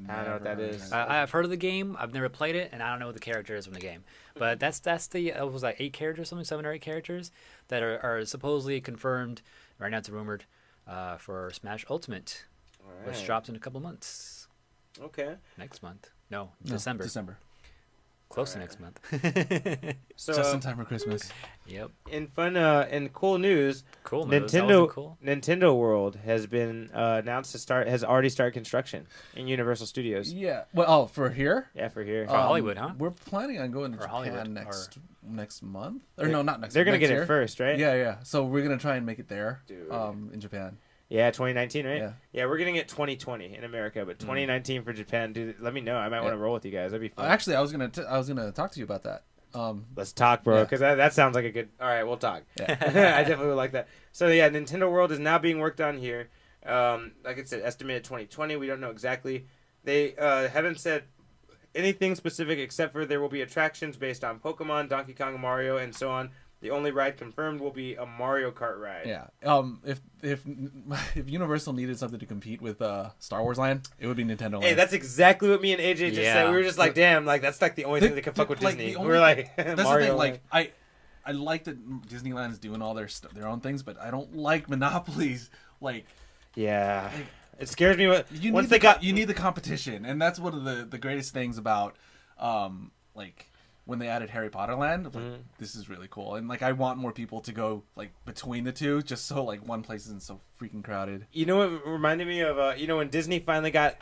I don't know what that is. I've heard of the game. I've never played it, and I don't know what the character is from the game. But that's the it was like 8 characters, something 7 or 8 characters that are supposedly confirmed. Right now, it's rumored for Smash Ultimate, which drops in a couple months. Okay. Next month? No, December. Close to next month. So Just in time for Christmas. Yep. in fun and cool news, Cool. News. That wasn't cool. Nintendo World has been announced has already started construction in Universal Studios. Yeah. Well, for here. Yeah, for here. For Hollywood, huh? We're planning on going to Or Japan Hollywood, next month. Or no, not next. They're gonna next get year. it first, right? Yeah. So we're gonna try and make it there. Dude. In Japan. Yeah, 2019, right? Yeah. We're getting it 2020 in America, but 2019 for Japan. Dude, let me know. I might want to roll with you guys. That'd be fun. Actually, I was gonna talk to you about that. Let's talk, bro, Yeah. because that sounds like a good. All right, we'll talk. Yeah. I definitely would like that. So yeah, Nintendo World is now being worked on here. Like I said, estimated 2020. We don't know exactly. They haven't said anything specific except for there will be attractions based on Pokemon, Donkey Kong, Mario, and so on. The only ride confirmed will be a Mario Kart ride. Yeah. If Universal needed something to compete with Star Wars Land, it would be Nintendo Land. Hey, that's exactly what me and AJ just said. We were just like, damn, like that's like the only thing that can fuck with Disney. We were like, that's Mario. the thing. Like, I like that Disneyland is doing all their own things, but I don't like monopolies. Like, yeah, it scares me. you need the competition, and that's one of the greatest things about like when they added Harry Potter Land. Like, this is really cool, and like I want more people to go like between the two, just so like one place isn't so freaking crowded. You know what reminded me of? When Disney finally got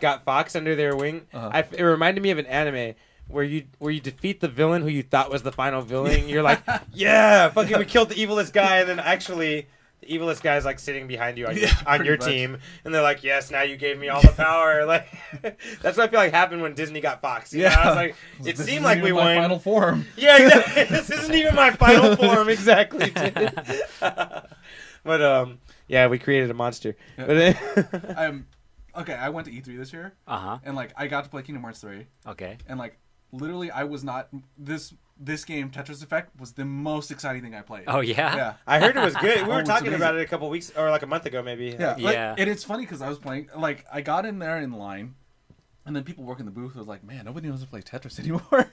got Fox under their wing. It reminded me of an anime where you defeat the villain who you thought was the final villain. You're like, yeah, fucking, we killed the evilest guy, and then actually. The evilest guy's like sitting behind you on your team, and they're like, "Yes, now you gave me all the power." Like that's what I feel like happened when Disney got Fox. You know? I was like, it seemed like we won. Final form. Yeah, exactly. This isn't even my final form, exactly. Dude. But yeah, we created a monster. But okay. I went to E3 this year, and like I got to play Kingdom Hearts 3. Okay. And like literally, I was not this game, Tetris Effect, was the most exciting thing I played. Oh yeah. Yeah. I heard it was good. We were it's talking amazing. about it a couple weeks or like a month ago, maybe. Yeah. Yeah. And it's funny because I was playing, like, I got in there in line, and then people working the booth was like, man, nobody knows how to play Tetris anymore.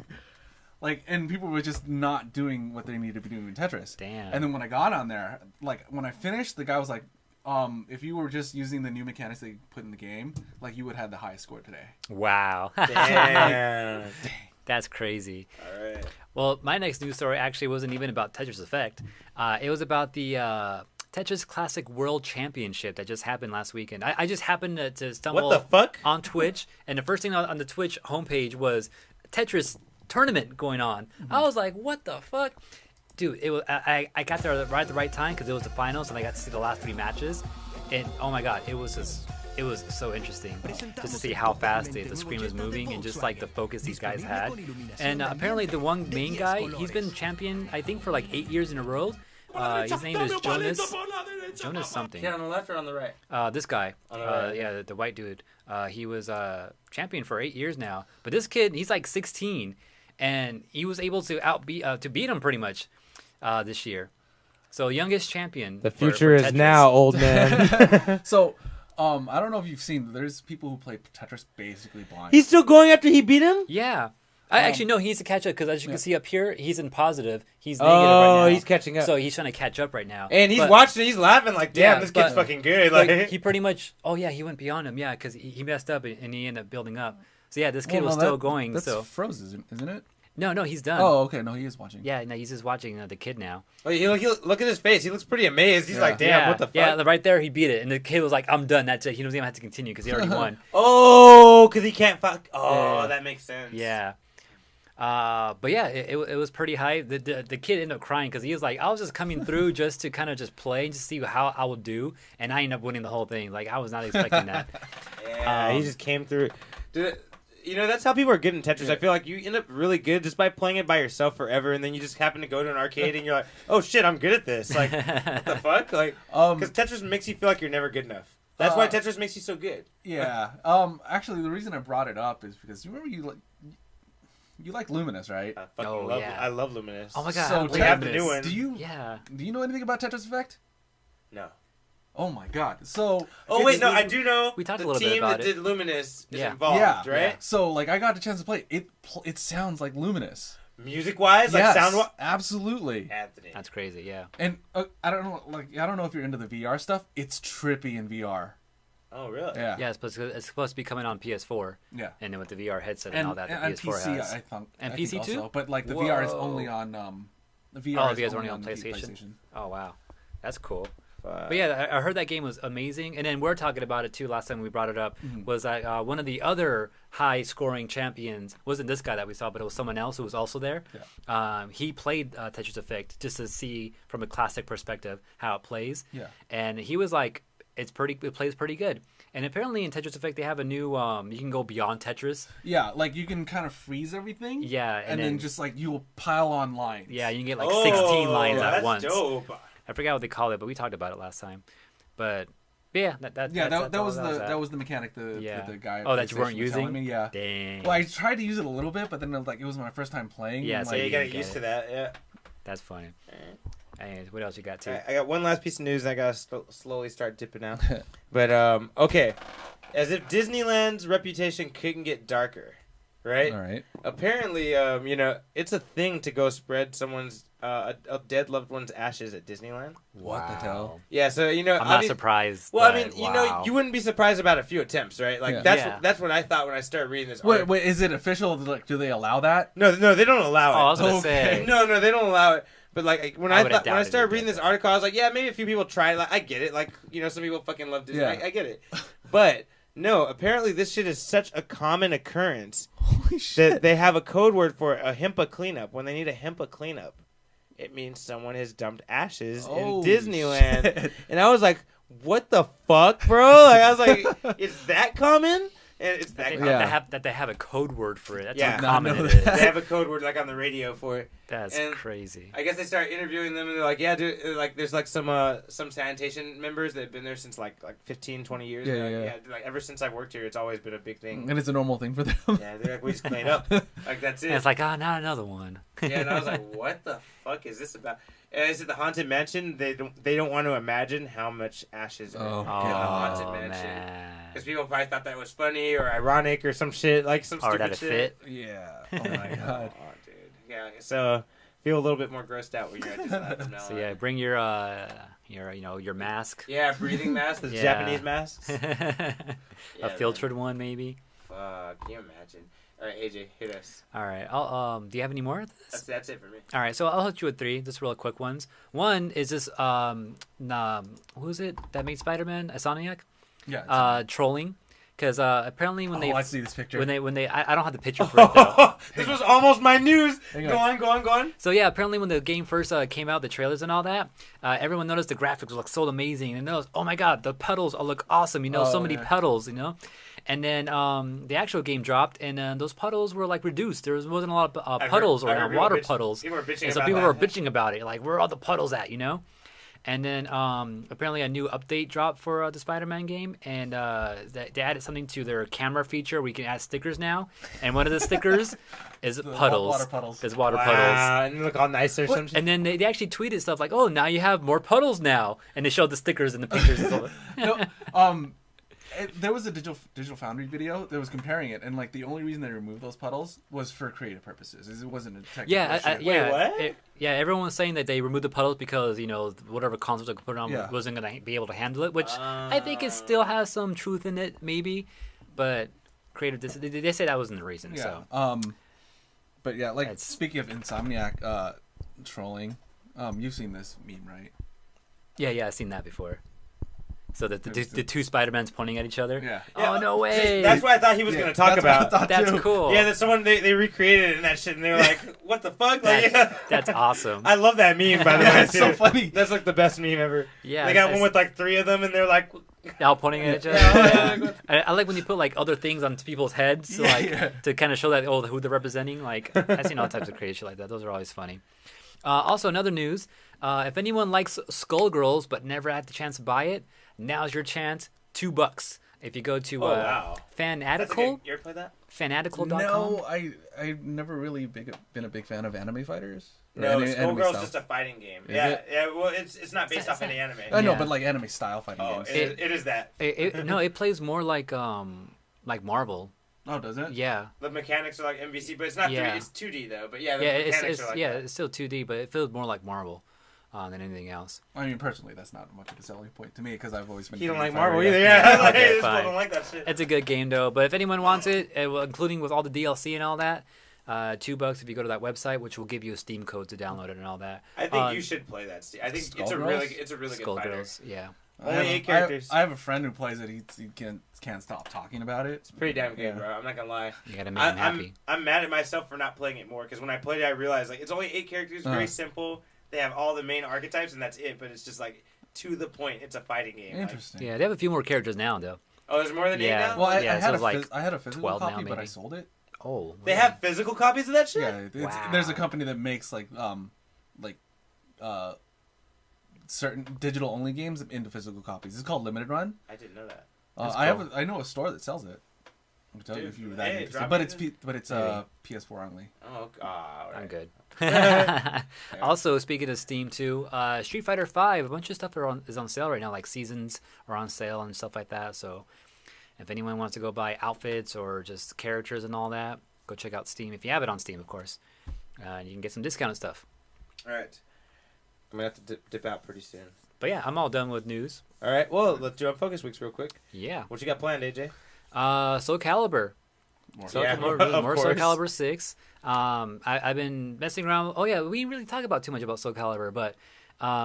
Like, and people were just not doing what they needed to be doing in Tetris. Damn. And then when I got on there, like, when I finished, the guy was like, if you were just using the new mechanics they put in the game, like, you would have the highest score today. Wow. Damn. That's crazy. All right. Well, my next news story actually wasn't even about Tetris Effect. It was about the Tetris Classic World Championship that just happened last weekend. I just happened to stumble What the fuck? on Twitch, and the first thing on the Twitch homepage was Tetris tournament going on. I was like, what the fuck? Dude, it was. I got there right at the right time because it was the finals, and I got to see the last 3 matches. And oh my god, it was so interesting just to see how fast the screen was moving and just like the focus these guys had. And apparently the one main guy, he's been champion I think for like 8 years in a row. His name is Jonas something. Yeah, on the left or on the right? This guy, On the right. yeah, the white dude. He was champion for 8 years now. But this kid, he's like 16, and he was able to beat him pretty much this year. So youngest champion. The for future is Tetris. now, old man. So, I don't know if you've seen, there's people who play Tetris basically blind. He's still going after he beat him? Yeah. I actually no, he needs to catch up because as you can see up here, he's in positive. He's negative right now. Oh, he's catching up. So he's trying to catch up right now. And he's watching, he's laughing like, damn, Yeah, this kid's but- fucking good. Like, Like, he pretty much. Oh yeah, he went beyond him. Yeah, because he messed up and he ended up building up. So yeah, this kid was still going. That's So froze, isn't it? No, he's done. Oh, okay. No, he is watching. Yeah, no, he's just watching the kid now. Oh, look at his face. He looks pretty amazed. He's like, damn, what the fuck? Yeah, right there, he beat it. And the kid was like, I'm done. That's it. He doesn't even have to continue because he already won. Oh, because he can't fuck. Oh, that makes sense. Yeah. But yeah, it was pretty high. The kid ended up crying because he was like, I was just coming through just to kind of just play and just see how I would do. And I ended up winning the whole thing. Like, I was not expecting that. Yeah, he just came through. That's how people are good in Tetris. Yeah. I feel like you end up really good just by playing it by yourself forever, and then you just happen to go to an arcade and you're like, oh shit, I'm good at this. Like, what the fuck? Like, because Tetris makes you feel like you're never good enough. That's why Tetris makes you so good. Yeah. Actually, the reason I brought it up is because you remember you like Luminous, right? I love Luminous. Oh my god, so we have the new one. Do you know anything about Tetris Effect? No. Oh my god. So I do know. We talked a little bit about the team that did Luminous is involved, right? Yeah. So like I got a chance to play it. It sounds like Luminous. Music wise, yes, like sound absolutely. Anthony. That's crazy, yeah. And I don't know if you're into the VR stuff. It's trippy in VR. Oh really? Yeah. Yeah, it's supposed to be coming on PS4. Yeah. And then with the VR headset and all that, the PS4 PC, has. I think, and I PC think too? also, but like the VR is only on the VR. Oh, is only on PlayStation. Oh wow, that's cool. But But yeah, I heard that game was amazing. And then we're talking about it too last time we brought it up, was that one of the other high-scoring champions wasn't this guy that we saw, but it was someone else who was also there. Yeah. He played Tetris Effect just to see from a classic perspective how it plays. Yeah. And he was like, it plays pretty good. And apparently in Tetris Effect they have a new, you can go beyond Tetris. Yeah, like you can kind of freeze everything. Yeah. And then just like you will pile on lines. Yeah, you can get like 16 lines at once. Dope. I forgot what they call it, but we talked about it last time. But yeah, that was the mechanic the guy. Oh, that you weren't was telling using? me, yeah. Dang. Well, I tried to use it a little bit, but then it was my first time playing. Yeah, and, so Yeah, like, you gotta get used to that. Yeah. That's funny. Anyways, what else you got too? I got one last piece of news. I gotta slowly start dipping out. But okay, as if Disneyland's reputation couldn't get darker, right? All right. Apparently, it's a thing to go spread someone's a dead loved one's ashes at Disneyland. What the hell? Yeah, so I'm not surprised. Well, I but mean, wow. you wouldn't be surprised about a few attempts, right? Like that's what I thought when I started reading this. Wait, is it official? Like, do they allow that? No, they don't allow it. Oh, I was gonna say. No, they don't allow it. But like when I doubted started it, reading this article, I was like, yeah, maybe a few people tried. Like, I get it. Like, some people fucking love Disney. Yeah. I get it. But no, apparently this shit is such a common occurrence Holy shit! that they have a code word for a HIPAA cleanup. When they need a HIPAA cleanup, it means someone has dumped ashes in Disneyland. Shit. And I was like, what the fuck, bro? Like, I was like, is that common? And it's that common. That they have a code word for it. That's Yeah. how common No, it is. They have a code word like on the radio for it. That's And crazy. I guess they start interviewing them and they're like, yeah, dude, like there's like some sanitation members that have been there since like 15, 20 years. Yeah, They're yeah. like, like ever since I've worked here, it's always been a big thing. And it's a normal thing for them. Yeah, they're like, we just clean up. Like, that's it. And it's like, not another one. Yeah, and I was like, what the fuck is this about? And is it the Haunted Mansion? They don't want to imagine how much ashes are in the Haunted Mansion. Because people probably thought that was funny or ironic or some shit, like some Or stupid that it shit. fit. Yeah. Oh my god. Oh, dude. Yeah, so feel a little bit more grossed out when you're at Disneyland from now So on. yeah, bring your mask. Yeah, breathing mask, the Yeah. Japanese masks. A Yeah, filtered one maybe. Fuck, can you imagine? All right, AJ, hit us. All right. I'll do you have any more of this? That's it for me. All right, so I'll hit you with 3, just real quick ones. One is this who's it that made Spider-Man? Insomniac? Yeah. Trolling, because apparently when I see this picture. when they I don't have the picture for it though. This was almost my news. Hang Go on. So yeah, apparently when the game first came out, the trailers and all that, everyone noticed the graphics looked so amazing, and noticed, oh my god, the puddles all look awesome. So many puddles, And then the actual game dropped, and those puddles were like reduced. There wasn't a lot of puddles or water puddles. People were bitching and so about people that. were bitching about it, like where are all the puddles at, And then apparently a new update dropped for the Spider-Man game, and they added something to their camera feature where you can add stickers now. And one of the stickers is puddles. Water puddles. Is water Wow, puddles. and you look all nice or some shit. And then they actually tweeted stuff like, "Oh, now you have more puddles now," and they showed the stickers and the pictures and stuff. No, there was a Digital Foundry video that was comparing it, and like the only reason they removed those puddles was for creative purposes. It wasn't a technical issue. Wait, what? Everyone was saying that they removed the puddles because whatever consoles they could put it on wasn't going to be able to handle it, which I think it still has some truth in it, maybe. But creative, they say that wasn't the reason. Yeah. So But yeah, like It's- speaking of Insomniac trolling, you've seen this meme, right? Yeah, I've seen that before. So the two Spider-Mans pointing at each other. Yeah. Oh, no way. See, that's what I thought he was going to talk that's what I about. thought That's too. cool. Yeah, that someone they recreated it and that shit, and they were like, "What the fuck?" Like, That's awesome. I love that meme, by the Yeah, way. it's so too. funny. That's like the best meme ever. Yeah, they got it's- one with like 3 of them, and they're like, All pointing at each other. Yeah. I like when you put like other things on people's heads, Yeah, like yeah. to kind of show that who they're representing. Like I've seen all types of crazy shit like that. Those are always funny. Also, another news: if anyone likes Skullgirls but never had the chance to buy it, now's your chance. $2 if you go to "Oh wow, that's Fanatical. good. You ever played that?" Fanatical.com. No, I've never really been a big fan of anime fighters. Or No, anime Skullgirl's style. just a fighting game. Is Yeah, it? yeah. Well, it's not based off any anime. I know, Yeah. but like anime style fighting Oh, games. it is that. No, it plays more like Marvel. Oh, does it? Yeah, The mechanics are like MVC, but it's not 3D. Yeah. It's 2D though. But yeah, the yeah, mechanics are like that. it's still 2D, but it feels more like Marvel than anything else. I mean, personally, that's not much of a selling point to me because I've always been. He don't King of like Marvel Fire, either. Yeah, like, Okay, this fool fine. don't like that shit. It's a good game though. But if anyone wants it, well, including with all the DLC and all that, $2 if you go to that website, which will give you a Steam code to download it and all that. I think you should play that, Steve. I think it's a really good fighter. Skullgirls, yeah. Only 8 characters. I have a friend who plays it. He can't stop talking about it. It's Pretty damn good, bro. I'm not gonna lie. You gotta make them happy. I'm mad at myself for not playing it more because when I played it, I realized like it's only 8 characters, very simple. They have all the main archetypes and that's it. But it's just like to the point. It's a fighting game. Like, Interesting. Yeah, they have a few more characters now though. oh, there's more than 8 Yeah. now. Well, I Yeah, had so like I had a physical 12 now, copy, but I maybe. sold it. Oh, They have physical copies of that shit. Yeah, Wow. there's a company that makes certain digital only games into physical copies. It's called Limited Run. I didn't know that. That's I know a store that sells it. I'll tell you Dude, if you were that hey, interested. drop But it it's Maybe. PS4 only. Oh, all I'm right. good. Also, speaking of Steam too, Street Fighter V, a bunch of stuff is on sale right now. Like seasons are on sale and stuff like that. So, if anyone wants to go buy outfits or just characters and all that, go check out Steam if you have it on Steam, of course. You can get some discounted stuff. All right. I'm gonna have to dip out pretty soon. But yeah, I'm all done with news. All right. Well, let's do Unfocused Weeks real quick. Yeah. What you got planned, AJ? Soul Calibur. Soul Yeah, Calibur, of more Soul course. Calibur 6. I've been messing around. Oh yeah, we didn't really talk about too much about Soul Calibur, but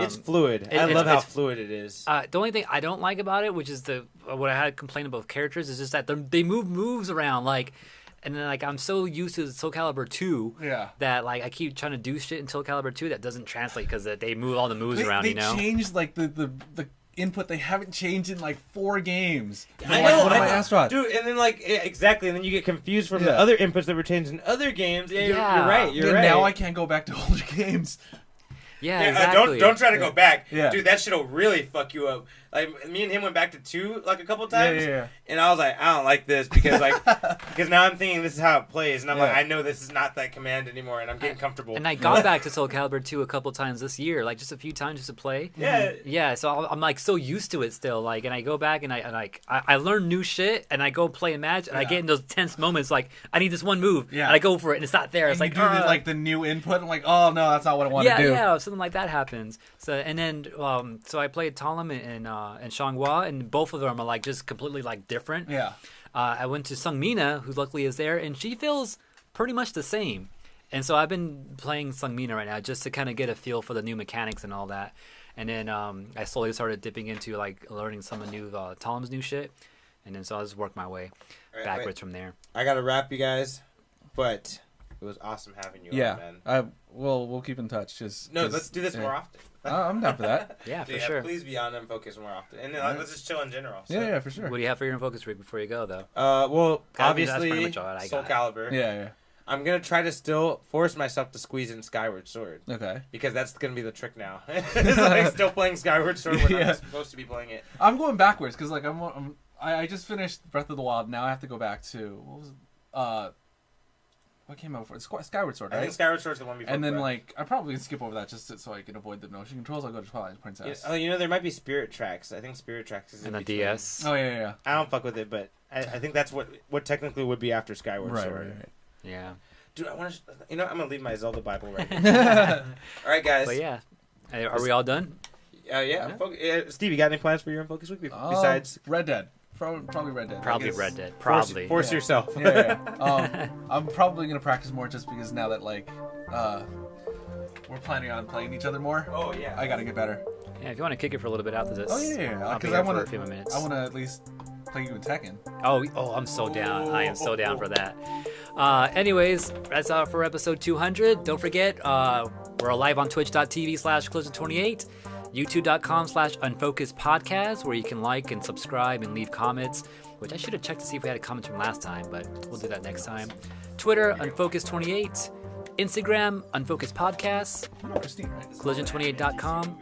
It's fluid. I it's- love how it's- fluid it is. the only thing I don't like about it, which is what I had complained about characters, is just that they move moves around and then I'm so used to Soul Calibur 2 Yeah. that I keep trying to do shit in Soul Calibur 2 that doesn't translate because they move all the moves around. They You know. changed like the input. They haven't changed in like 4 games. I Like, know, one of my I know. Astaroth. Dude, and then exactly, and then you get confused from the Yeah. other inputs that were changed in other games. Yeah, you're Yeah. right. You're And right. now I can't go back to older games. Yeah, Yeah, exactly. don't try to go back, Yeah. dude. That shit'll really fuck you up. Like me and him went back to 2 like a couple times, Yeah. and I was like, I don't like this because because now I'm thinking this is how it plays, and I'm like, Yeah. I know this is not that command anymore, and I'm getting comfortable. And I got back to Soul Calibur 2 a couple times this year, just a few times just to play. yeah, Yeah, so I'm so used to it still, and I go back and I learn new shit, and I go play a match, and I Yeah. get in those tense moments I need this one move, Yeah. and I go for it, and it's not there. It's And you do the new input. I'm like, oh no, that's not what I want to do. yeah, something like that happens. So and then so I played Talon and Xianghua, and both of them are just completely different. Yeah. I went to Sung Mina, who luckily is there, and she feels pretty much the same. And so I've been playing Sung Mina right now just to kind of get a feel for the new mechanics and all that. And then I slowly started dipping into learning some of new Talon's new shit. And then so I'll just work my way Alright, backwards from there. I gotta wrap you guys, but it was awesome having you on, man. We'll keep in touch. No, let's do this more often. I'm down for that. Yeah, for Yeah, sure. please be on Unfocused more often, and then let's just chill in general. So. Yeah, for sure. What do you have for your focus week before you go, though? Well, I mean, that's pretty obviously, much all I Soul got. Calibur. Yeah. I'm gonna try to still force myself to squeeze in Skyward Sword Okay. because that's gonna be the trick now. It's still playing Skyward Sword when Yeah. I'm supposed to be playing it. I'm going backwards because I just finished Breath of the Wild. Now I have to go back to what came out before? Skyward Sword, I right? think Skyward Sword's the one before. And then Breath. I probably skip over that so I can avoid the motion controls. I'll go to Twilight Princess. Yeah, there might be Spirit Tracks. I think Spirit Tracks is in And the between. DS. Oh yeah. I don't fuck with it, but I think that's what technically would be after Skyward Sword. Right. Yeah. Dude, I want to. I'm gonna leave my Zelda Bible right here. All right, guys. But yeah. Are we all done? Yeah. Steve, you got any plans for your Unfocused week besides? Red Dead. Probably Red Dead. Probably I guess. Red Dead. Probably. Force yourself. Yeah. I'm probably gonna practice more just because now that like we're planning on playing each other more. Oh yeah. I gotta get better. Yeah, if you want to kick it for a little bit after this. Oh yeah. I'll be Because here I for want a few more minutes. I want to at least play you in Tekken. Oh, I'm so down. I am so down for that. Anyways, that's all for episode 200. Don't forget, we're live on twitch.tv/collision28, youtube.com/unfocused podcast, where you can like and subscribe and leave comments, which I should have checked to see if we had comments from last time, but we'll do that next time. Twitter, Unfocused28. Instagram, Unfocused Podcast. You know Christine, right? Collision28.com.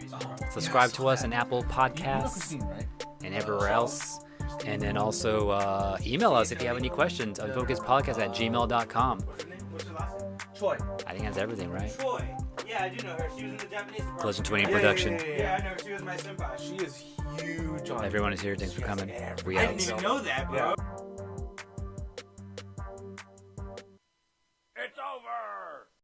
Subscribe to us on Apple You know Podcasts Christine, right? and everywhere else. And then also email us if you have any questions. Unfocusedpodcast@gmail.com. What's your last name? Troy. I think that's everything, right? Troy. Yeah, I do know her. She was in the Japanese department. Collision 28 production. Yeah, I know. She was my senpai. She is huge on Everyone is here. Thanks for coming. We I out. didn't even know that, bro.